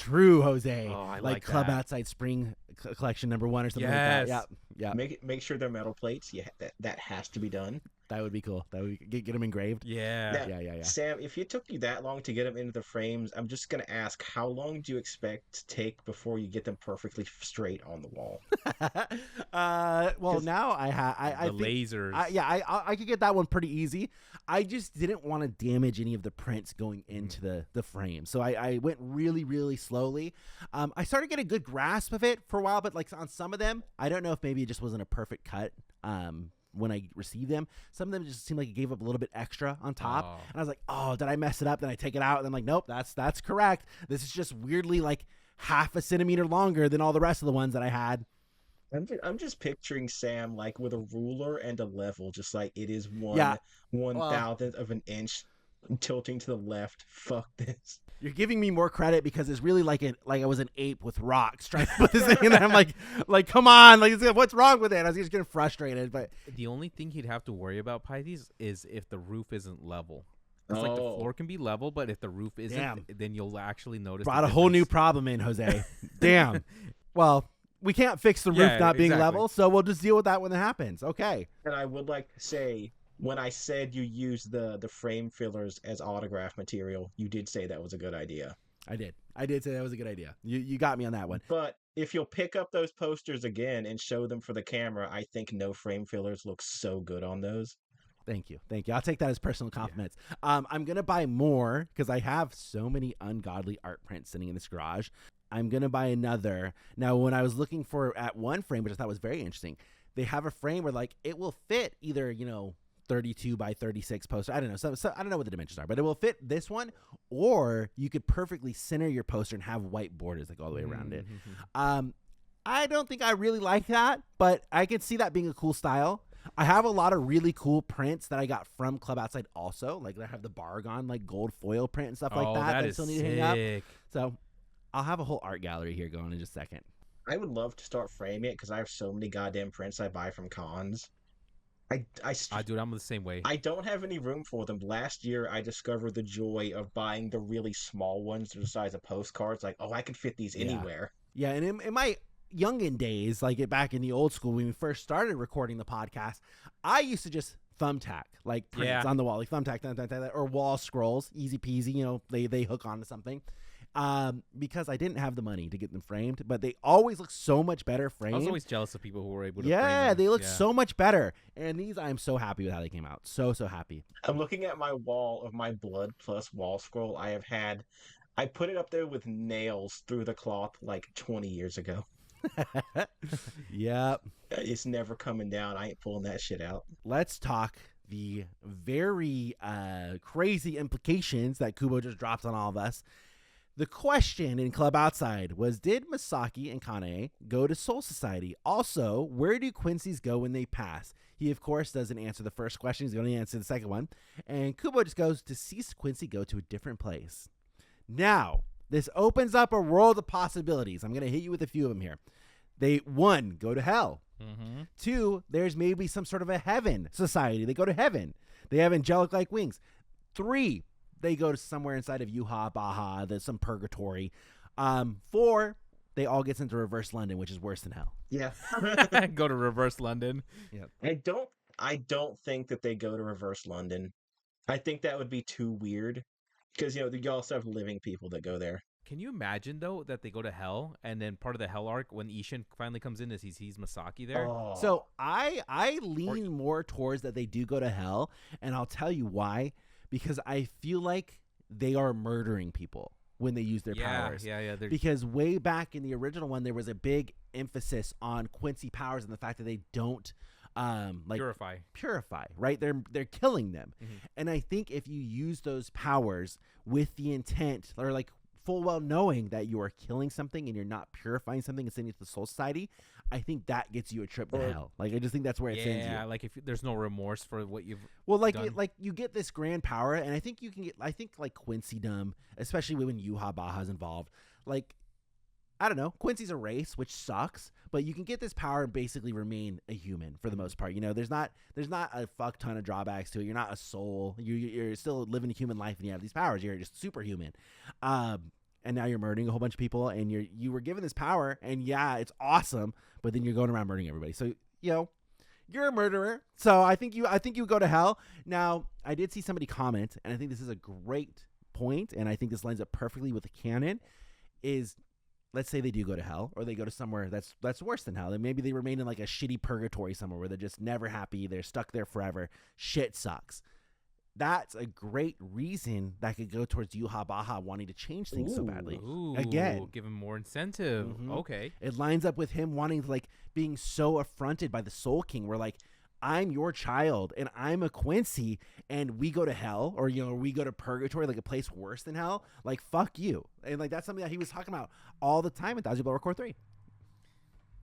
Jose. Oh, I like like Klub that. Outside Spring Collection #1 or something Yes. like that. Yeah. Make sure they're metal plates. Yeah, that has to be done. That would be cool. That would get them engraved. Yeah. Now, Sam, if it took you that long to get them into the frames, I'm just gonna ask, how long do you expect to take before you get them perfectly straight on the wall? Well, now I The think, lasers. I could get that one pretty easy. I just didn't want to damage any of the prints going into the frame, so I went really, really slowly. I started getting a good grasp of it for a while, but like on some of them, I don't know if maybe it just wasn't a perfect cut. When I received them, some of them just seemed like it gave up a little bit extra on top, and I was like, "Oh, did I mess it up?" Then I take it out, and I'm like, "Nope, that's correct. This is just weirdly like half a centimeter longer than all the rest of the ones that I had." I'm just picturing Sam like with a ruler and a level, just like it is one Yeah. 1,000th of an inch tilting to the left. Fuck this. You're giving me more credit because it's really like I was an ape with rocks trying to put this thing in there. I'm like, come on, like what's wrong with it? I was just getting frustrated, but The only thing he'd have to worry about, Pythes, is if the roof isn't level. It's like the floor can be level, but if the roof isn't, then you'll actually notice. Brought a whole new problem in, Jose. Damn. Well, we can't fix the roof not being level, so we'll just deal with that when it happens. Okay. And I would like to say, when I said you use the frame fillers as autograph material, you did say that was a good idea. I did say that was a good idea. You got me on that one. But if you'll pick up those posters again and show them for the camera, I think no frame fillers look so good on those. Thank you. I'll take that as personal compliments. I'm going to buy more because I have so many ungodly art prints sitting in this garage. I'm going to buy another. Now, when I was looking at one frame, which I thought was very interesting, they have a frame where like it will fit either, 32 by 36 poster. I don't know. So I don't know what the dimensions are, but it will fit this one, or you could perfectly center your poster and have white borders like all the way around it. I don't think I really like that, but I can see that being a cool style. I have a lot of really cool prints that I got from Klub Outside also. Like I have the Bargon like gold foil print and stuff like that. That still is need to hang up. sick. So I'll have a whole art gallery here going in just a second. I would love to start framing it because I have so many goddamn prints I buy from cons. Dude, I'm the same way. I don't have any room for them. Last year, I discovered the joy of buying the really small ones that are the size of postcards. Like, I could fit these anywhere. Yeah, and in my youngin' days, like back in the old school when we first started recording the podcast, I used to just thumbtack like prints on the wall, like thumbtack, or wall scrolls, easy peasy. They hook onto something. Because I didn't have the money to get them framed, but they always look so much better framed. I was always jealous of people who were able to frame them. They look so much better. And these, I'm so happy with how they came out. So happy. I'm looking at my wall of my Blood Plus wall scroll I put it up there with nails through the cloth like 20 years ago. Yep. It's never coming down. I ain't pulling that shit out. Let's talk the very crazy implications that Kubo just dropped on all of us. The question in Klub Outside was, did Masaki and Kanae go to Soul Society? Also, where do Quincies go when they pass? He, of course, doesn't answer the first question. He's going to answer the second one. And Kubo just goes to see Quincy go to a different place. Now, this opens up a world of possibilities. I'm going to hit you with a few of them here. They, 1, go to hell. 2, there's maybe some sort of a heaven society. They go to heaven. They have angelic-like wings. 3, they go to somewhere inside of Yuha, Baja, there's some purgatory. 4, they all get sent to reverse London, which is worse than hell. Yeah. Go to reverse London. Yeah. I don't think that they go to reverse London. I think that would be too weird. Because, you also have living people that go there. Can you imagine, though, that they go to hell, and then part of the hell arc, when Ishin finally comes in, is he sees Masaki there? Oh. So I lean more towards that they do go to hell, and I'll tell you why. Because I feel like they are murdering people when they use their powers. Yeah. Because way back in the original one, there was a big emphasis on Quincy powers and the fact that they don't purify, right? They're killing them. And I think if you use those powers with the intent, or like full well knowing that you are killing something and you're not purifying something and sending it to the Soul Society, I think that gets you a trip to hell. Like, I just think that's where it sends you. Yeah, like if there's no remorse for what you've like done. you get this grand power, and I think you can get, I think like Quincy-dom, especially when Yuha Baha's involved, like, I don't know, Quincy's a race, which sucks, but you can get this power and basically remain a human for the most part. You know, there's not a fuck ton of drawbacks to it. You're not a soul. You're still living a human life, and you have these powers. You're just superhuman. And now you're murdering a whole bunch of people, and you were given this power, and yeah, it's awesome, but then you're going around murdering everybody. So, you know, you're a murderer. So I think you go to hell. Now, I did see somebody comment, and I think this is a great point, and I think this lines up perfectly with the canon, is let's say they do go to hell, or they go to somewhere that's worse than hell. And maybe they remain in like a shitty purgatory somewhere where they're just never happy. They're stuck there forever. Shit sucks. That's a great reason that could go towards Yuha Baha wanting to change things so badly. Ooh, Again, give him more incentive. Mhm. Okay. It lines up with him wanting to, like, being so affronted by the Soul King, where like, I'm your child and I'm a Quincy, and we go to hell, or, you know, we go to purgatory, like a place worse than hell. Like, fuck you. And like, that's something that he was talking about all the time in Thousand Blower Core 3.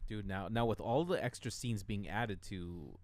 Dude, now with all the extra scenes being added to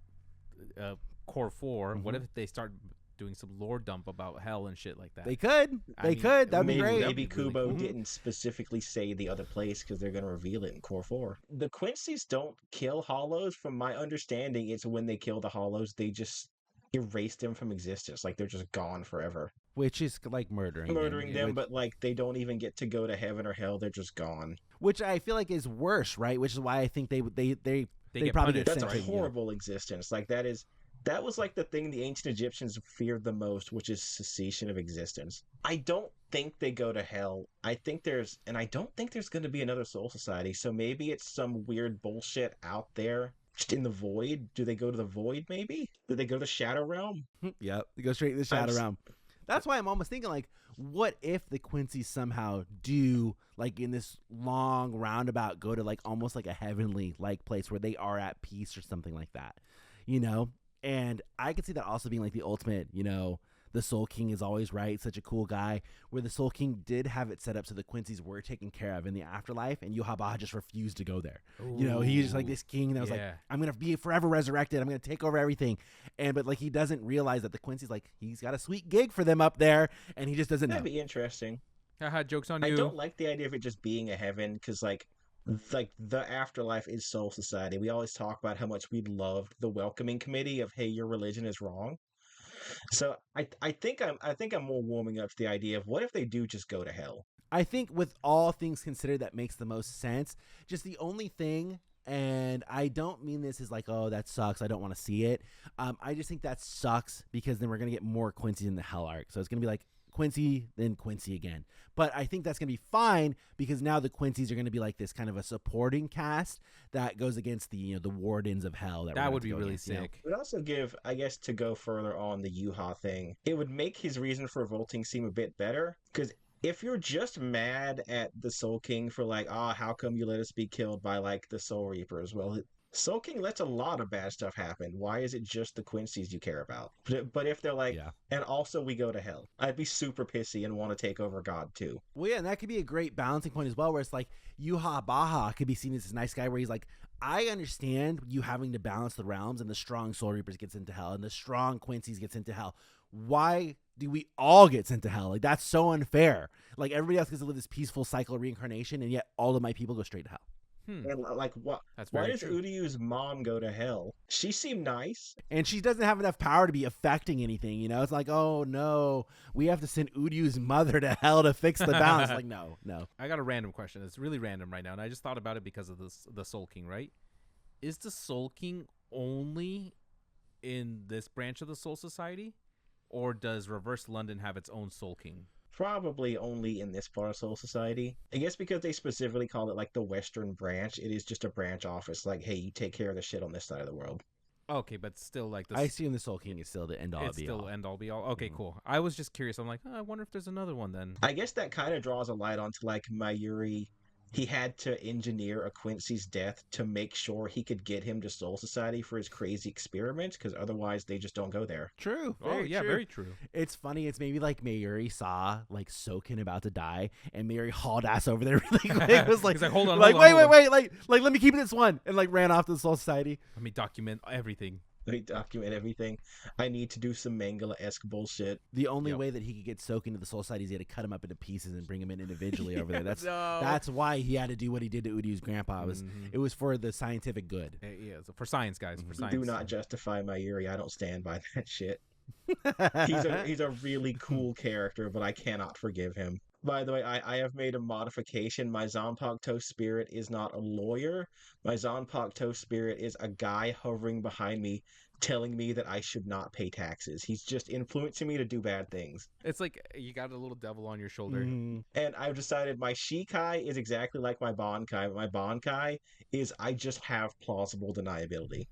Core 4, what if they start doing some lore dump about hell and shit like that? They could. That'd be great. Maybe That'd be really Kubo cool. didn't specifically say the other place because they're going to reveal it in Core 4. The Quincies don't kill Hollows. From my understanding, it's when they kill the Hollows, they just erase them from existence. Like, they're just gone forever. Which is like murdering them, but like, they don't even get to go to heaven or hell. They're just gone. which I feel like is worse, right? Which is why I think they get probably punished, get That's sent a to, horrible existence. Like, that was like the thing the ancient Egyptians feared the most, which is cessation of existence. I don't think they go to hell. I don't think there's going to be another Soul Society. So maybe it's some weird bullshit out there, just in the void. Do they go to the void? Maybe. Do they go to the Shadow Realm? Yep, they go straight to the Shadow Realm. That's why I'm almost thinking, like, what if the Quincies somehow do, like, in this long roundabout, go to like almost like a heavenly like place where they are at peace or something like that, you know? And I could see that also being like the ultimate, you know, the Soul King is always right, such a cool guy, where the Soul King did have it set up so the Quincies were taken care of in the afterlife, and Yuha Baha just refused to go there. You know, he's just like this king that was like, I'm going to be forever resurrected, I'm going to take over everything. But like, he doesn't realize that the Quincies, like, he's got a sweet gig for them up there, and he just doesn't know. That'd be interesting. Haha, joke's on you. I don't like the idea of it just being a heaven, because like the afterlife is Soul Society. We always talk about how much we loved the welcoming committee of, hey, your religion is wrong. So I think I'm more warming up to the idea of, what if they do just go to hell? I think with all things considered, that makes the most sense. Just the only thing, and I don't mean this as like, oh, that sucks, I don't want to see it. I just think that sucks, because then we're going to get more Quincy in the hell arc. So it's going to be like Quincy, then Quincy again. But I think that's going to be fine, because now the Quincies are going to be like this kind of a supporting cast that goes against the, you know, the wardens of hell. That would be really sick. It would also give, I guess, to go further on the Yuha thing, it would make his reason for revolting seem a bit better, because if you're just mad at the Soul King for like, how come you let us be killed by like the Soul Reapers? Well, Soul King lets a lot of bad stuff happen. Why is it just the Quincies you care about? But if they're like, and also we go to hell, I'd be super pissy and want to take over God too. Well, yeah, and that could be a great balancing point as well, where it's like Yuha Baha could be seen as this nice guy where he's like, I understand you having to balance the realms, and the strong Soul Reapers gets into hell and the strong Quincies gets into hell. Why do we all get sent to hell? Like, that's so unfair. Like, everybody else gets to live this peaceful cycle of reincarnation, and yet all of my people go straight to hell. And like, what? That's why very does true. Uryu's mom go to hell? She seemed nice, and she doesn't have enough power to be affecting anything. You know, it's like, oh no, we have to send Uryu's mother to hell to fix the balance. Like, no. I got a random question. It's really random right now, and I just thought about it because of the Soul King, right? Is the Soul King only in this branch of the Soul Society, or does Reverse London have its own Soul King? Probably only in this part of Soul Society. I guess because they specifically call it like the Western branch, it is just a branch office. Like, hey, you take care of the shit on this side of the world. Okay, but still, like, I assume the Soul King is still the end all it's be still all. end all be all. Okay, cool. I was just curious. I'm like, I wonder if there's another one then. I guess that kind of draws a light onto like Mayuri he had to engineer a Quincy's death to make sure he could get him to Soul Society for his crazy experiments, because otherwise they just don't go there. True. Oh yeah, true. very true. It's funny. It's maybe like Mayuri saw like Soken about to die, and Mayuri hauled ass over there really quick. It was like, He's like, hold on, wait, hold on. wait, like let me keep this one, and like ran off to the Soul Society. Let me document everything. They document everything. I need to do some Mangala-esque bullshit. The only Yep. way that he could get Soken to the Soul Society is he had to cut him up into pieces and bring him in individually over there. That's No. that's why he had to do what he did to Uryu's grandpa. It was for the scientific good. Yeah, so for science, guys. For science. Do not justify my Yuri. I don't stand by that shit. He's a really cool character, but I cannot forgive him. By the way, I have made a modification. My Zanpakuto spirit is not a lawyer. My Zanpakuto spirit is a guy hovering behind me telling me that I should not pay taxes. He's just influencing me to do bad things. It's like you got a little devil on your shoulder. Mhm. And I've decided my Shikai is exactly like my Bankai, but my Bankai is I just have plausible deniability.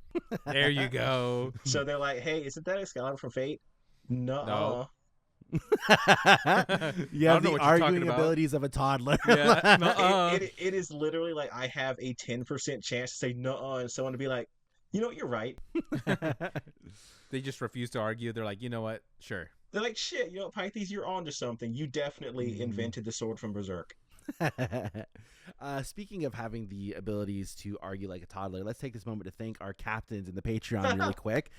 There you go. So they're like, hey, isn't that Excalibur from Fate? No. No. You I have don't know the what you're talking arguing about. abilities of a toddler. Yeah, nuh-uh. It is literally like I have a 10% chance to say no and someone to be like, you know what, you're right. They just refuse to argue. They're like, you know what? Sure. They're like, shit, you know, Pythes, you're onto something. You definitely invented the sword from Berserk. Speaking of having the abilities to argue like a toddler, let's take this moment to thank our captains in the Patreon really quick.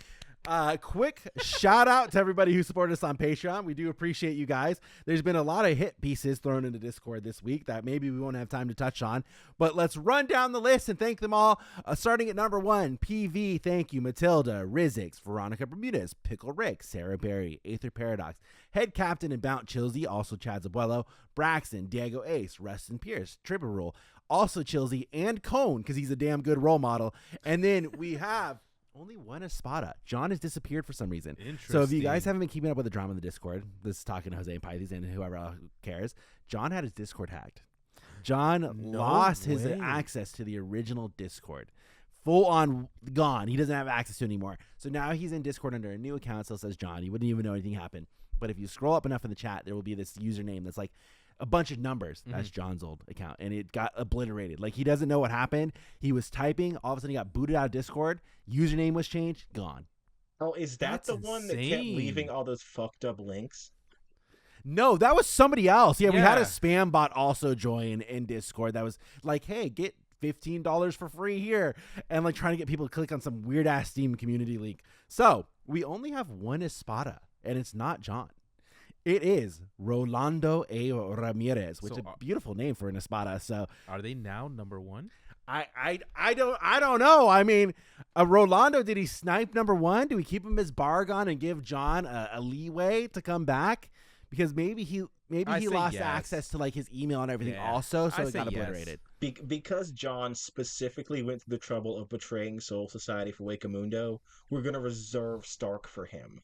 Quick shout out to everybody who supported us on Patreon. We do appreciate you guys. There's been a lot of hit pieces thrown into Discord this week that maybe we won't have time to touch on, but let's run down the list and thank them all. Starting at number 1, PV, thank you, Matilda, Rizix, Veronica Bermudez, Pickle Rick, Sarah Berry, Aether Paradox, Head Captain and Bount Chilsey, also Chad Zabuelo, Braxton, Diego Ace, Rustin Pierce, Tribble Rule, also Chilsey, and Cone, because he's a damn good role model. And then we have only one Espada. John has disappeared for some reason. So if you guys haven't been keeping up with the drama in the Discord, this is talking to Jose and Pythes and whoever else cares, John had his Discord hacked. John lost his access to the original Discord. Full on gone. He doesn't have access to it anymore. So now he's in Discord under a new account. Still says John. You wouldn't even know anything happened. But if you scroll up enough in the chat, there will be this username that's like a bunch of numbers. That's John's old account. And it got obliterated. Like, he doesn't know what happened. He was typing. All of a sudden, he got booted out of Discord. Username was changed. Gone. Oh, is that That's the one that kept insane. leaving all those fucked up links? No, that was somebody else. Yeah, we had a Yeah. spam bot also join in Discord that was like, hey, get $15 for free here. And like trying to get people to click on some weird ass Steam community link. So we only have one Espada, and it's not John. It is Rolando A. Ramirez, which is a beautiful name for an Espada. So Are they now number 1? I don't know. I mean, Rolando, did he snipe number 1? Do we keep him as Bargon and give John a leeway to come back? Because maybe he lost yes. access to like his email and everything Yeah. also, so I it got say yes. obliterated. Because John specifically went through the trouble of betraying Soul Society for Wakamundo, we're going to reserve Stark for him.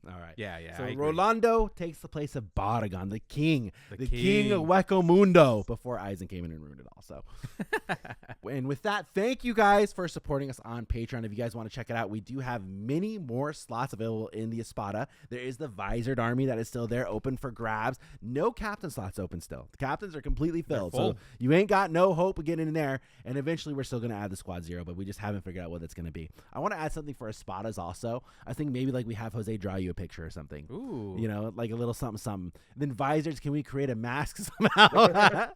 All right. Yeah. So I agree. Rolando takes the place of Baragon, the king of king. Wekamundo, before Aizen came in and ruined it all. So, and with that, thank you guys for supporting us on Patreon. If you guys want to check it out, we do have many more slots available in the Espada. There is the Visored Army that is still there, open for grabs. No captain slots open still. The captains are completely filled, so full. you ain't got no hope of getting in there. And eventually, we're still going to add the Squad Zero, but we just haven't figured out what it's going to be. I want to add something for Espadas also. I think maybe like we have Jose draw you a picture or something. Ooh. You know, like a little something, something. Then visors, can we create a mask somehow?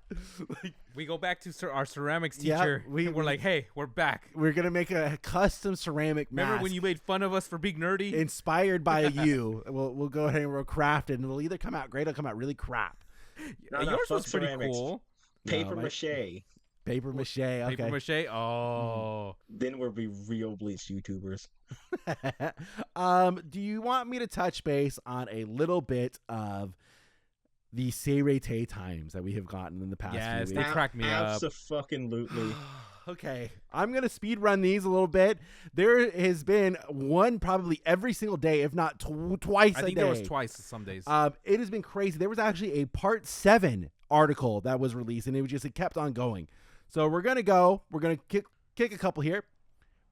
We go back to our ceramics Yeah, teacher. we're We're like, hey, we're back. We're going to make a custom ceramic mask. Remember when you made fun of us for being nerdy? inspired by you. We'll go ahead and we'll craft it, and it'll either come out great or it'll come out really crap. No, Yours fuck was pretty ceramics. cool. Paper No, mache. Paper mache. Okay. Paper mache. Oh. Then we'll be real Bleach YouTubers. Do you want me to touch base on a little bit of the Seireitei Times that we have gotten in the past Yes, few they weeks? cracked me up. Abso-fucking-lutely. Okay, I'm going to speed run these a little bit. There has been one probably every single day, if not twice a day. I think there was twice some days. It has been crazy. There was actually a part 7 article that was released, and it kept on going. So we're going to kick a couple here.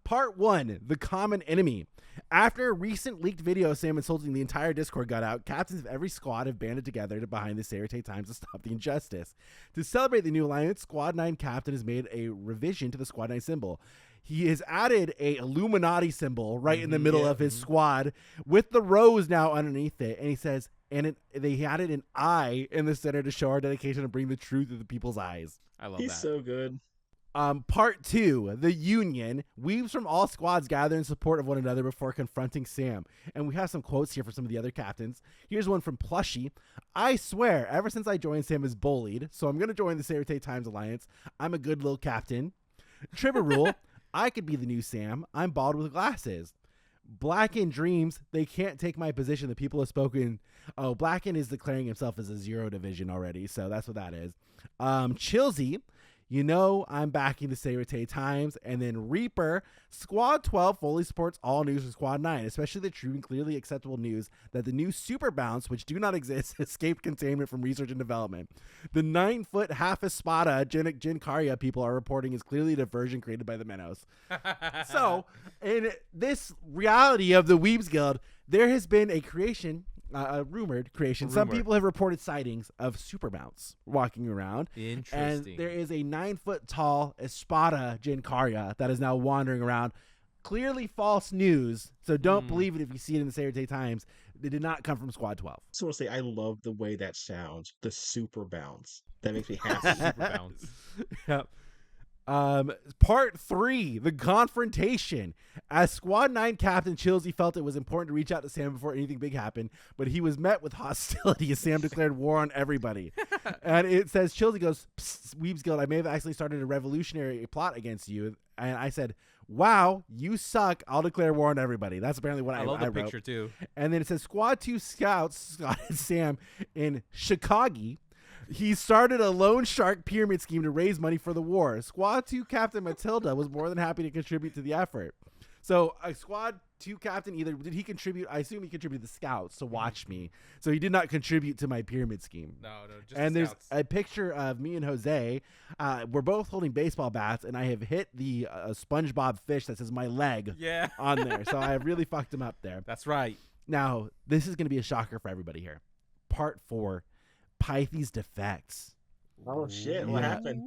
Part 1, The Common Enemy. After a recent leaked video of Sam insulting the entire Discord got out, captains of every squad have banded together behind the Seireitei Times to stop the injustice. To celebrate the new alliance, Squad 9 captain has made a revision to the Squad 9 symbol. He has added a Illuminati symbol right in the middle of his squad with the rose now underneath it. And he says, they added an eye in the center to show our dedication to bring the truth to the people's eyes. I love He's that. so good. Part 2, The Union. Weebs from all squads gather in support of one another before confronting Sam. And we have some quotes here for some of the other captains. Here's one from Plushie. I swear, ever since I joined, Sam is bullied, so I'm going to join the Seireitei Times Alliance. I'm a good little captain. Tribber Rule. I could be the new Sam. I'm bald with glasses. Blacken Dreams. They can't take my position. The people have spoken. Oh, Blacken is declaring himself as a 0 division already, so that's what that is. Chilsey. You know I'm backing the Seireitei Times. And then Reaper, Squad 12 fully supports all news from Squad 9, especially the true and clearly acceptable news that the new Super Bounce, which do not exist, escaped containment from research and development. The 9-foot half Espada Jinkarya people are reporting is clearly a diversion created by the Menos. So, in this reality of the Weebs Guild, there has been a creation, a rumored creation. Some people have reported sightings of Super Bounce walking around. Interesting. And there is a 9-foot tall Espada Jinkarya that is now wandering around. Clearly false news, so don't believe it if you see it in the Seireitei Times. They did not come from Squad 12. So I want to say, I love the way that sounds. The super bounce. That makes me happy. Super bounce. Yep. Part 3, The Confrontation. As Squad 9 Captain Chilsey felt it was important to reach out to Sam before anything big happened, but he was met with hostility as Sam declared war on everybody. And it says, Chilsey goes, Weebs Guild, I may have actually started a revolutionary plot against you. And I said, wow, you suck. I'll declare war on everybody. That's apparently what I love the wrote. picture too. And then it says, Squad 2 scouts, Scott and Sam, in Chicago. He started a loan shark pyramid scheme to raise money for the war. Squad 2 Captain Matilda was more than happy to contribute to the effort. So Squad 2 Captain, either did he contribute? I assume he contributed the scouts to watch me. So he did not contribute to my pyramid scheme. No, just and the there's scouts. a picture of me and Jose. We're both holding baseball bats, and I have hit the SpongeBob fish that says my leg on there. So I really fucked him up there. That's right. Now, this is going to be a shocker for everybody here. Part 4. Pythes defects. Oh shit, what happened?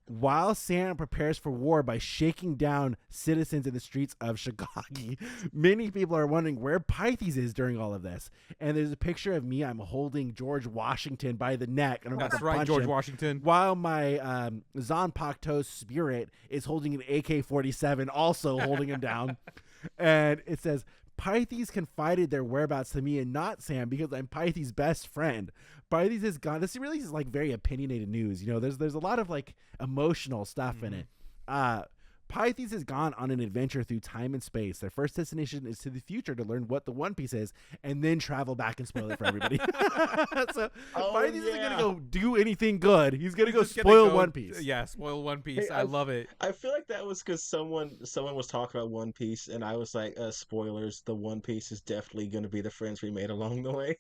While Sam prepares for war by shaking down citizens in the streets of Chicago, many people are wondering where Pythes is during all of this. And there's a picture of me. I'm holding George Washington by the neck. And I'm about to punch George him, Washington. while my Zanpakuto spirit is holding an AK-47, also holding him down. And it says, Pythes confided their whereabouts to me and not Sam because I'm Pythes' best friend. Pythes is gone. This really is like very opinionated news. You know, there's a lot of like emotional stuff in it. Pythes has gone on an adventure through time and space. Their first destination is to the future to learn what the One Piece is and then travel back and spoil it for everybody. So Pythes isn't going to go do anything good. He's going to go spoil One Piece. Yeah, spoil One Piece. Hey, I love it. I feel like that was because someone was talking about One Piece, and I was like, spoilers, the One Piece is definitely going to be the friends we made along the way.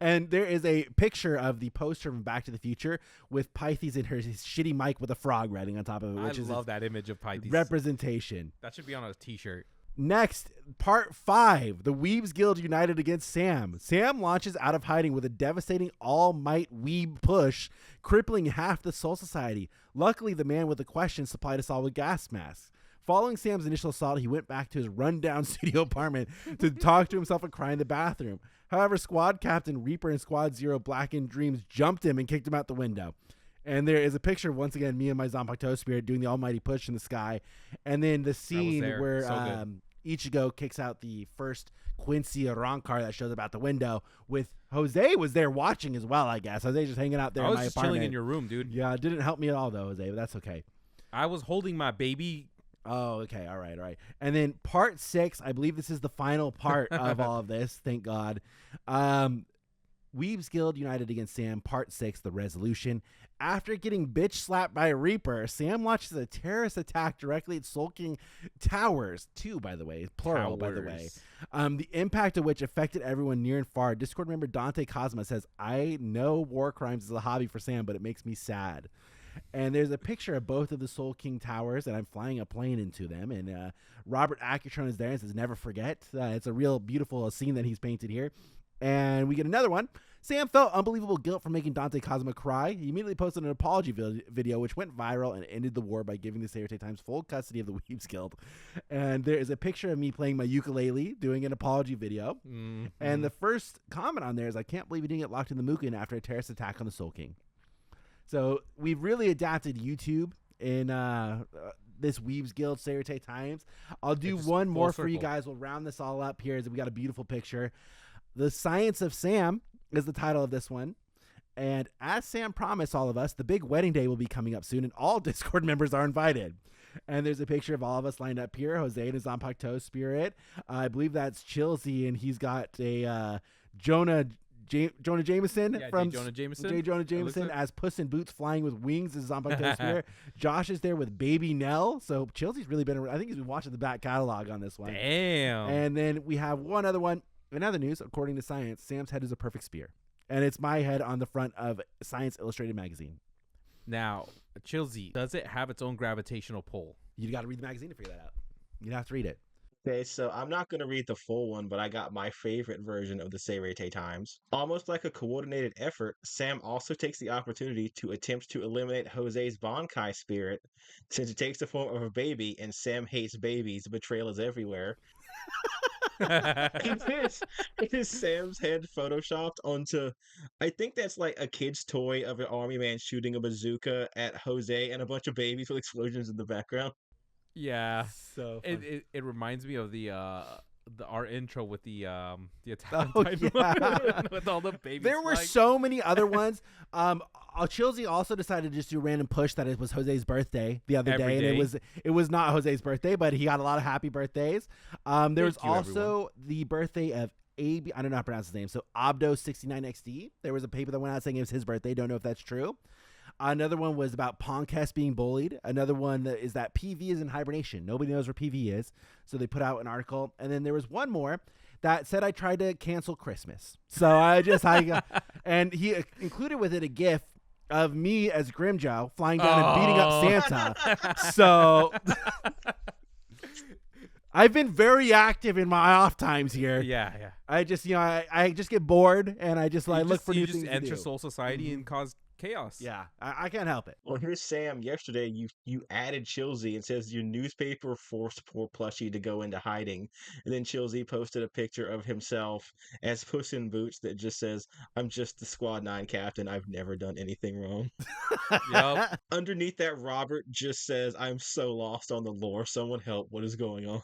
And there is a picture of the poster from Back to the Future with Pythes and his shitty mic with a frog riding on top of it, which I is love that image of Pythes. representation. That should be on a t-shirt. Next, part 5, the Weebs Guild united against Sam. Sam launches out of hiding with a devastating all-might Weeb push, crippling half the Soul Society. Luckily, the man with the question supplied us all with gas masks. Following Sam's initial assault, he went back to his rundown studio apartment to talk to himself and cry in the bathroom. However, Squad Captain Reaper and Squad 0 Blackened Dreams jumped him and kicked him out the window. And there is a picture of, once again, me and my Zanpakuto spirit doing the almighty push in the sky. And then the scene where Ichigo kicks out the first Quincy Rancor that shows up out the window with Jose was there watching as well, I guess. Jose just hanging out there in my apartment. Chilling in your room, dude. Yeah, it didn't help me at all, though, Jose, but that's okay. I was holding my baby. Oh, okay. All right. And then part 6, I believe this is the final part of all of this. Thank God. Weebs Guild united against Sam, part 6, the resolution. After getting bitch slapped by Reaper, Sam launches a terrorist attack directly at sulking towers. 2, by the way, plural, by the way. The impact of which affected everyone near and far. Discord member Dante Cosma says, I know war crimes is a hobby for Sam, but it makes me sad. And there's a picture of both of the Soul King towers, and I'm flying a plane into them. And Robert Acutron is there and says, "Never forget." It's a real beautiful scene that he's painted here. And we get another one. Sam felt unbelievable guilt for making Dante Cosma cry. He immediately posted an apology video, which went viral and ended the war by giving the Seireitei Times full custody of the WeebsGuild. And there is a picture of me playing my ukulele, doing an apology video. Mm-hmm. And the first comment on there is, "I can't believe he didn't get locked in the Mukin after a terrorist attack on the Soul King." So we've really adapted YouTube in this WeebsGuild Seireitei Times. I'll do one more for you guys. We'll round this all up here. We got a beautiful picture. The Science of Sam is the title of this one. And as Sam promised all of us, the big wedding day will be coming up soon, and all Discord members are invited. And there's a picture of all of us lined up here. Jose and his Zanpakuto spirit. I believe that's Chilsey, and he's got a Jonah Jameson from J. Jonah Jameson as Puss in Boots flying with wings as Zanpakuto spirit. Josh is there with Baby Nell. So Chilsey's really been, I think he's been watching the back catalog on this one. Damn. And then we have one other one. In other news, according to Science, Sam's head is a perfect spear. And it's my head on the front of Science Illustrated magazine. Now, Chilsey, does it have its own gravitational pull? You got to read the magazine to figure that out. You have to read it. Okay, so I'm not going to read the full one, but I got my favorite version of the Seireitei Times. Almost like a coordinated effort, Sam also takes the opportunity to attempt to eliminate Jose's Bankai spirit, since it takes the form of a baby, and Sam hates babies. Betrayal is everywhere. It is Sam's head photoshopped onto, I think that's like a kid's toy of an army man shooting a bazooka at Jose and a bunch of babies with explosions in the background. Yeah, so it reminds me of our intro with the Attack on Titan with all the babies. There were so many other ones. Chilsey also decided to just do a random push that it was Jose's birthday the other day, and it was not Jose's birthday, but he got a lot of happy birthdays. There was also the birthday of AB, I don't know how to pronounce his name, so Abdo69XD. There was a paper that went out saying it was his birthday. Don't know if that's true. Another one was about Ponkest being bullied. Another one is that PV is in hibernation. Nobody knows where PV is, so they put out an article. And then there was one more that said I tried to cancel Christmas. So and he included with it a GIF of me as Grimjow flying down and beating up Santa. So I've been very active in my off times here. Yeah. I just, I just get bored and I just look for new things to do. You just enter Soul Society and cause chaos. Yeah, I can't help it. Well, here's Sam. Yesterday, you added Chilsey and says your newspaper forced poor Plushie to go into hiding. And then Chilsey posted a picture of himself as Puss in Boots that just says, "I'm just the Squad 9 captain. I've never done anything wrong." Yep. Underneath that, Robert just says, "I'm so lost on the lore. Someone help. What is going on?"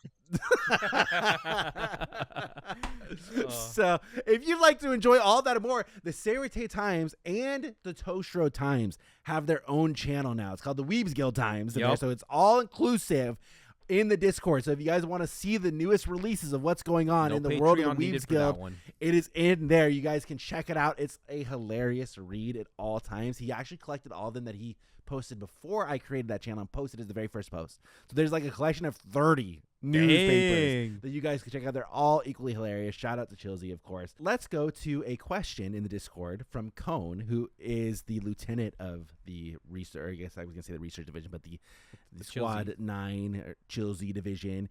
So if you'd like to enjoy all that and more, the Seireitei Times and the Toshiro Times have their own channel now. It's called the WeebsGuild Times. Yep. So it's all inclusive in the Discord. So if you guys want to see the newest releases of what's going on in the world of the WeebsGuild, it is in there. You guys can check it out. It's a hilarious read at all times. He actually collected all of them that he posted before I created that channel and posted as the very first post. So there's like a collection of 30 newspapers that you guys can check out. They're all equally hilarious. Shout out to Chilsey, of course. Let's go to a question in the Discord from Cone, who is the lieutenant of the research, I guess I was going to say the research division, but the Squad 9 or Chilsey division.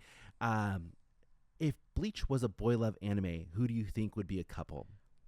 If Bleach was a boy love anime, who do you think would be a couple?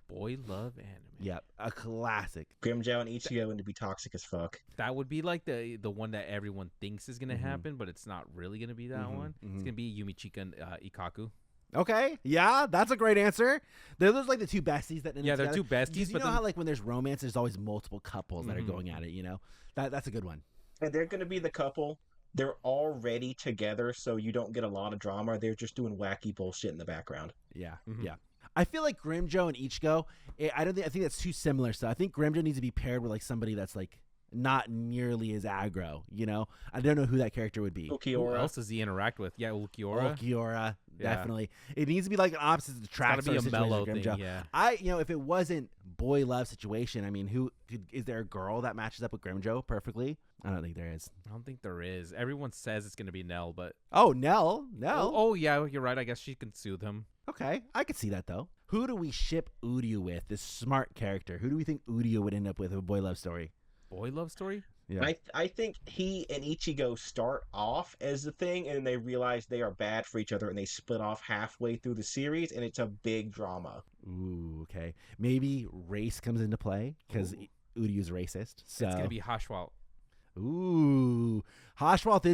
Boy love anime. Yep, a classic. Grimjow and Ichigo and to be toxic as fuck. That would be like the one that everyone thinks is gonna happen, but it's not really gonna be that one. It's gonna be Yumichika and Ikkaku. Okay, yeah, that's a great answer. They're those like the two besties that they're two besties. But you know how like when there's romance, there's always multiple couples that are going at it. You know, that's a good one. And they're gonna be the couple. They're already together, so you don't get a lot of drama. They're just doing wacky bullshit in the background. Yeah, yeah. I feel like Grimjow and Ichigo, I think that's too similar. So I think Grimjow needs to be paired with like somebody that's like not nearly as aggro, you know? I don't know who that character would be. Ulquiorra. Who else does he interact with? Yeah, Ulquiorra. Ulquiorra, definitely. It needs to be like an opposite attract. It's gotta be a mellow thing, yeah. If it wasn't boy love situation, I mean, is there a girl that matches up with Grimjow perfectly? I don't think there is. I don't think there is. Everyone says it's going to be Nell, but... Oh, Nell? Oh, yeah, you're right. I guess she can soothe him. Okay, I could see that, though. Who do we ship Uryu with, this smart character? Who do we think Uryu would end up with a boy love story? Boy love story? Yeah. I think he and Ichigo start off as the thing, and then they realize they are bad for each other, and they split off halfway through the series, and it's a big drama. Ooh, okay. Maybe race comes into play because Uryu's racist. So It's gonna be Hashwalt. ooh, Hashwalt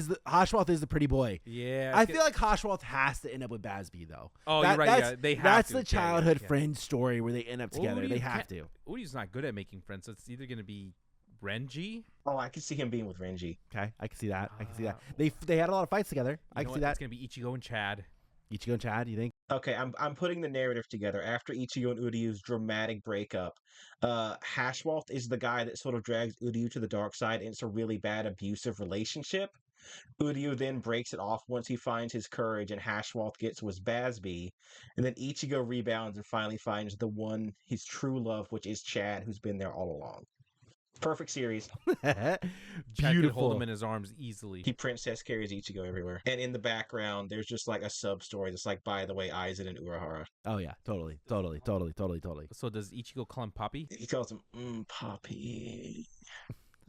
is the pretty boy. Yeah, I feel like Hashwalt has to end up with Basby though. Oh, you're right. Yeah, they have That's to. the Yeah, childhood yeah. friend story where they end up together. Uryu They have can't- to. Uryu's not good at making friends. So it's either gonna be Renji. Oh, I can see him being with Renji. Okay, I can see that. I can see that. Ah. They had a lot of fights together. I You know can what? see that. It's gonna be Ichigo and Chad. Ichigo and Chad, you think? Okay, I'm putting the narrative together. After Ichigo and Uryu's dramatic breakup, Hashwalt is the guy that sort of drags Uryu to the dark side, and it's a really bad abusive relationship. Uryu then breaks it off once he finds his courage, and Hashwalt gets with Basby, and then Ichigo rebounds and finally finds the one, his true love, which is Chad, who's been there all along. Perfect series. Chad could Beautiful. hold him in his arms easily. He princess carries Ichigo everywhere. And in the background, there's just like a sub story that's like, by the way, Aizen and Urahara. Oh yeah, totally. So does Ichigo call him Poppy? He calls him Poppy.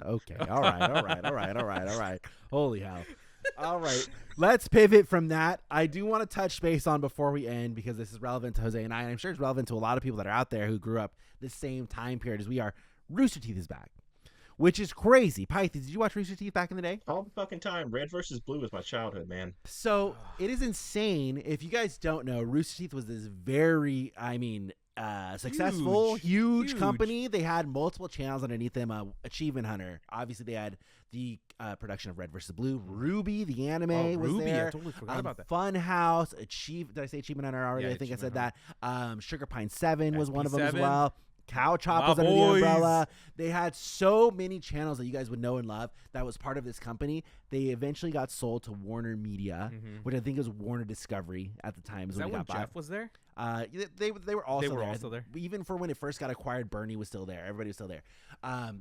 Okay. All right. Holy hell. All right. Let's pivot from that. I do want to touch base on before we end because this is relevant to Jose and I, and I'm sure it's relevant to a lot of people that are out there who grew up the same time period as we are. Rooster Teeth is back, which is crazy. Python, did you watch Rooster Teeth back in the day? All the fucking time. Red versus Blue was my childhood, man. So it is insane. If you guys don't know, Rooster Teeth was this very, successful, huge company. They had multiple channels underneath them. Achievement Hunter. Obviously, they had the production of Red versus Blue. Ruby, the anime, was Ruby, there. I totally forgot about that. Funhouse. Did I say Achievement Hunter already? Yeah, I think I said Achievement that. Sugar Pine 7 was one of them as SP7. well. Cow Chop My was under the boys. umbrella. They had so many channels that you guys would know and love that was part of this company. They eventually got sold to Warner Media, which I think was Warner Discovery at the time. Is that when Jeff was there? They were also They were there. also there? Even for when it first got acquired, Bernie was still there. Everybody was still there.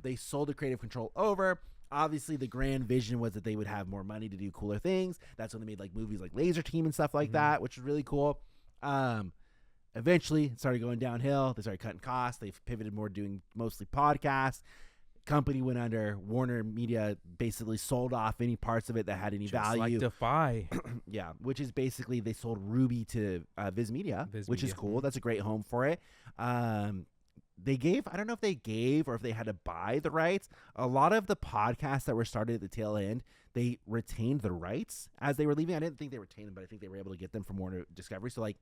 They sold the creative control over. Obviously, the grand vision was that they would have more money to do cooler things. That's when they made like movies like Laser Team and stuff like that, which is really cool. Eventually, it started going downhill. They started cutting costs. They've pivoted more doing mostly podcasts. Company went under. Warner Media basically sold off any parts of it that had any Just value. like Defy. Yeah, which is basically they sold Ruby to Viz Media, which is Media. cool. That's a great home for it. They gave, I don't know if they gave or if they had to buy the rights. A lot of the podcasts that were started at the tail end, they retained the rights as they were leaving. I didn't think they retained them, but I think they were able to get them from Warner Discovery. So like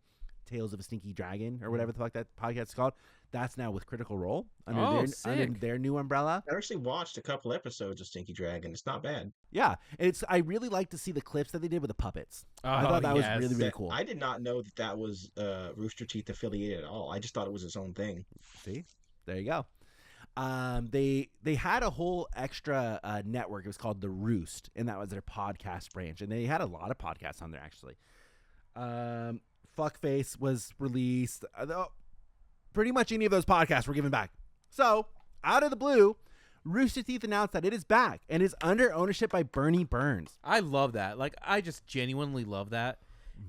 Tales of a Stinky Dragon or whatever the fuck that podcast is called, that's now with Critical Role under their new umbrella. I actually watched a couple episodes of Stinky Dragon. It's not bad. Yeah, I really like to see the clips that they did with the puppets. I thought that was really, really cool. I did not know that was Rooster Teeth affiliated at all. I just thought it was its own thing. See, there you go. They had a whole extra network. It was called The Roost, and that was their podcast branch. And they had a lot of podcasts on there, actually. Fuckface was released. Pretty much any of those podcasts were given back. So, out of the blue, Rooster Teeth announced that it is back and is under ownership by Bernie Burns. I love that. Like, I just genuinely love that.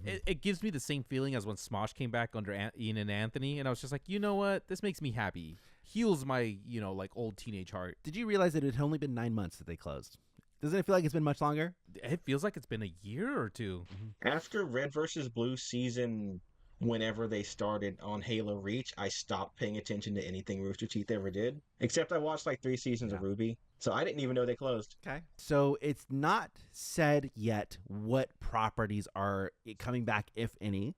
It gives me the same feeling as when Smosh came back under Ian and Anthony, and I was just like, you know what? This makes me happy. Heals my, like old teenage heart. Did you realize that it had only been 9 months that they closed? Doesn't it feel like it's been much longer? It feels like it's been a year or two. After Red versus Blue season, whenever they started on Halo Reach, I stopped paying attention to anything Rooster Teeth ever did. Except I watched like 3 seasons of Ruby. So I didn't even know they closed. Okay. So it's not said yet what properties are coming back, if any.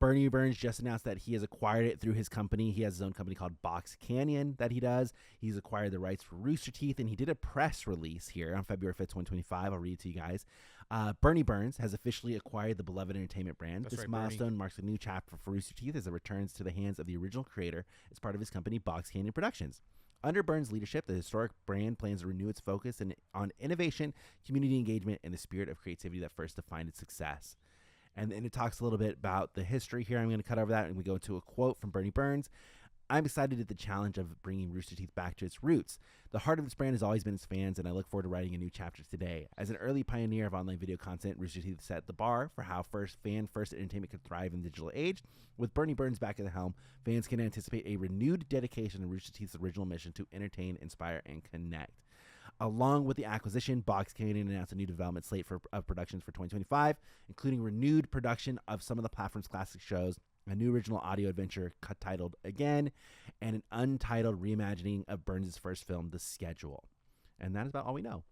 Bernie Burns just announced that he has acquired it through his company. He has his own company called Box Canyon that he does. He's acquired the rights for Rooster Teeth, and he did a press release here on February 5th, 2025. I'll read it to you guys. Bernie Burns has officially acquired the beloved entertainment brand. That's this right, milestone Bernie. marks a new chapter for Rooster Teeth as it returns to the hands of the original creator as part of his company, Box Canyon Productions. Under Burns' leadership, the historic brand plans to renew its focus on innovation, community engagement, and the spirit of creativity that first defined its success. And then it talks a little bit about the history here. I'm going to cut over that and we go into a quote from Bernie Burns. I'm excited at the challenge of bringing Rooster Teeth back to its roots. The heart of this brand has always been its fans, and I look forward to writing a new chapter today. As an early pioneer of online video content, Rooster Teeth set the bar for how fan-first entertainment could thrive in the digital age. With Bernie Burns back at the helm, fans can anticipate a renewed dedication to Rooster Teeth's original mission to entertain, inspire, and connect. Along with the acquisition, Box Canyon announced a new development slate of productions for 2025, including renewed production of some of the platform's classic shows, a new original audio adventure titled Again, and an untitled reimagining of Burns' first film, The Schedule. And that is about all we know.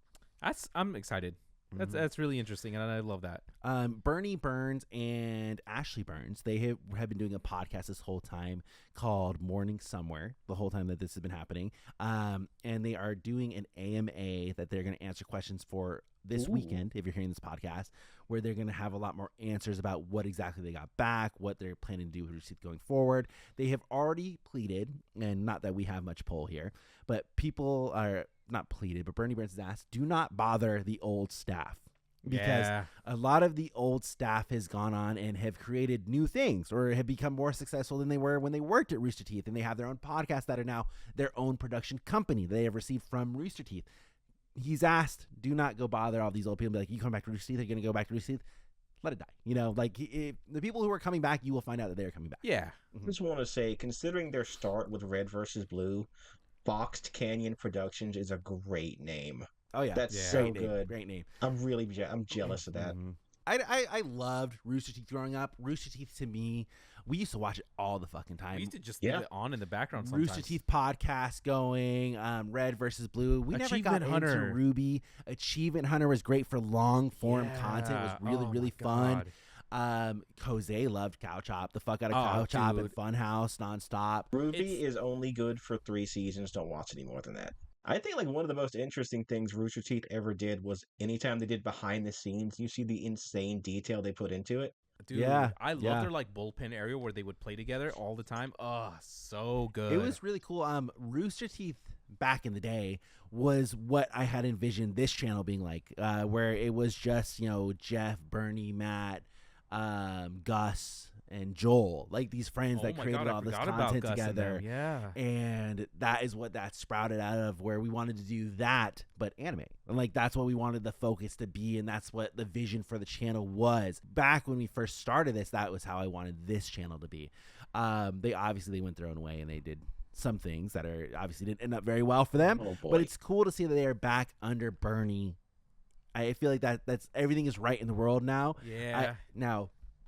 I'm excited. That's really interesting, and I love that. Bernie Burns and Ashley Burns, they have been doing a podcast this whole time called Morning Somewhere, the whole time that this has been happening. And they are doing an AMA that they're going to answer questions for this weekend, if you're hearing this podcast, where they're going to have a lot more answers about what exactly they got back, what they're planning to do with Rooster Teeth going forward. They have already pleaded, and not that we have much pull here, but people are not pleaded, but Bernie Burns has asked, do not bother the old staff. Because a lot of the old staff has gone on and have created new things or have become more successful than they were when they worked at Rooster Teeth, and they have their own podcasts that are now their own production company that they have received from Rooster Teeth. He's asked, do not go bother all these old people. Be like, you come back to Rooster Teeth, are you going to go back to Rooster Teeth? Let it die. You know, like the people who are coming back, you will find out that they are coming back. Yeah. I just want to say, considering their start with Red versus Blue, Boxed Canyon Productions is a great name. Oh yeah, That's so so good. Great name. I'm jealous of that. I loved Rooster Teeth growing up. Rooster Teeth to me, we used to watch it all the fucking time. We used to just leave it on in the background sometimes. Rooster Teeth podcast going, Red versus Blue. We never got into Ruby. Achievement Hunter was great for long form content. It was really fun. Jose loved Cow Chop. The fuck out of Cow Chop and Funhouse nonstop. Ruby is only good for 3 seasons. Don't watch any more than that. I think like one of the most interesting things Rooster Teeth ever did was anytime they did behind the scenes, you see the insane detail they put into it. Dude, I love their like bullpen area where they would play together all the time. Oh, so good. It was really cool. Rooster Teeth back in the day was what I had envisioned this channel being like, where it was just, you know, Jeff, Bernie, Matt, Gus, and Joel, like these friends that created all this content together. Yeah. And that is what that sprouted out of, where we wanted to do that, but anime. And like, that's what we wanted the focus to be. And that's what the vision for the channel was. Back when we first started this, that was how I wanted this channel to be. They went their own way and they did some things that are obviously didn't end up very well for them, but it's cool to see that they are back under Bernie. I feel like that's everything is right in the world now. Yeah.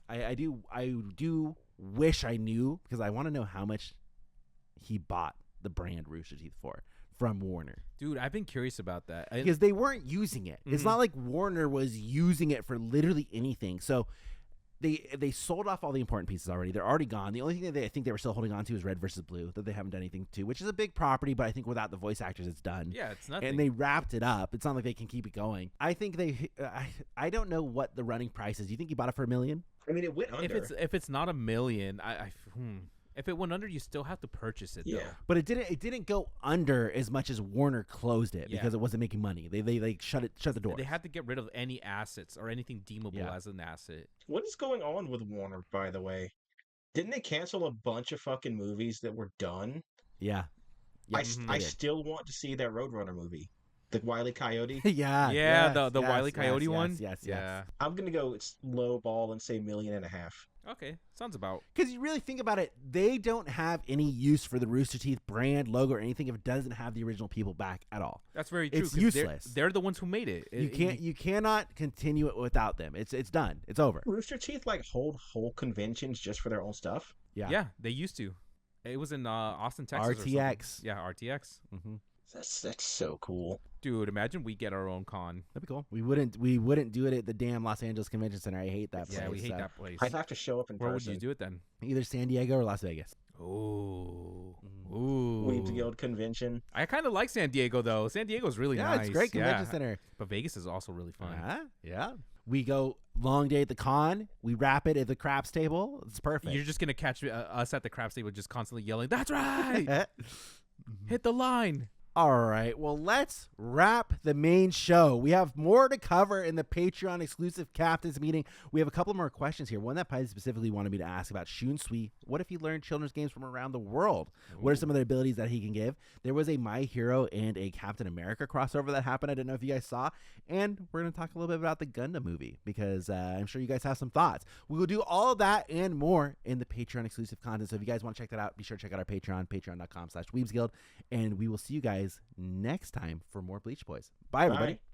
I do wish I knew, because I want to know how much he bought the brand Rooster Teeth for from Warner. Dude, I've been curious about that. Because they weren't using it. It's not like Warner was using it for literally anything. So they sold off all the important pieces already. They're already gone. The only thing that I think they were still holding on to is Red versus Blue, that they haven't done anything to, which is a big property, but I think without the voice actors, it's done. Yeah, it's nothing. And they wrapped it up. It's not like they can keep it going. I think I don't know what the running price is. Do you think you bought it for $1 million? I mean, it went under. If it's not $1 million, if it went under, you still have to purchase it. Yeah, though. But it didn't go under as much as Warner closed it because it wasn't making money. They shut the door. They had to get rid of any assets or anything deemable as an asset. What is going on with Warner, by the way? Didn't they cancel a bunch of fucking movies that were done? Yeah. I still want to see that Roadrunner movie. The Wile E. Coyote? The Wile E. Coyote one? Yes. I'm going to go low ball and say $1.5 million. Okay, sounds about. Because you really think about it, they don't have any use for the Rooster Teeth brand, logo, or anything if it doesn't have the original people back at all. That's very true. It's useless. They're the ones who made it. You cannot continue it without them. It's done. It's over. Rooster Teeth hold whole conventions just for their own stuff? Yeah, they used to. It was in Austin, Texas. RTX. Yeah, RTX. Mm-hmm. That's so cool. Dude, imagine we get our own con. That'd be cool. We wouldn't do it at the damn Los Angeles Convention Center. I hate that place. Yeah, we hate that place. I'd have to show up in person. Where would you do it then? Either San Diego or Las Vegas. Ooh. WeebsGuild convention. I kind of like San Diego, though. San Diego's really nice. Yeah, it's a great convention center. But Vegas is also really fun. Yeah. We go long day at the con. We wrap it at the craps table. It's perfect. You're just going to catch us at the craps table just constantly yelling, "That's right! Hit the line!" All right, well, let's wrap the main show. We have more to cover in the Patreon exclusive captain's meeting. We have a couple more questions here. One that Pai specifically wanted me to ask about Shunsui. What if he learned children's games from around the world? Ooh. What are some of the abilities that he can give? There was a My Hero and a Captain America crossover that happened. I didn't know if you guys saw. And we're going to talk a little bit about the Gundam movie because I'm sure you guys have some thoughts. We will do all of that and more in the Patreon exclusive content. So if you guys want to check that out, be sure to check out our Patreon, patreon.com/WeebsGuild. And we will see you guys guys next time for more Bleach Boys. Bye, everybody. Bye.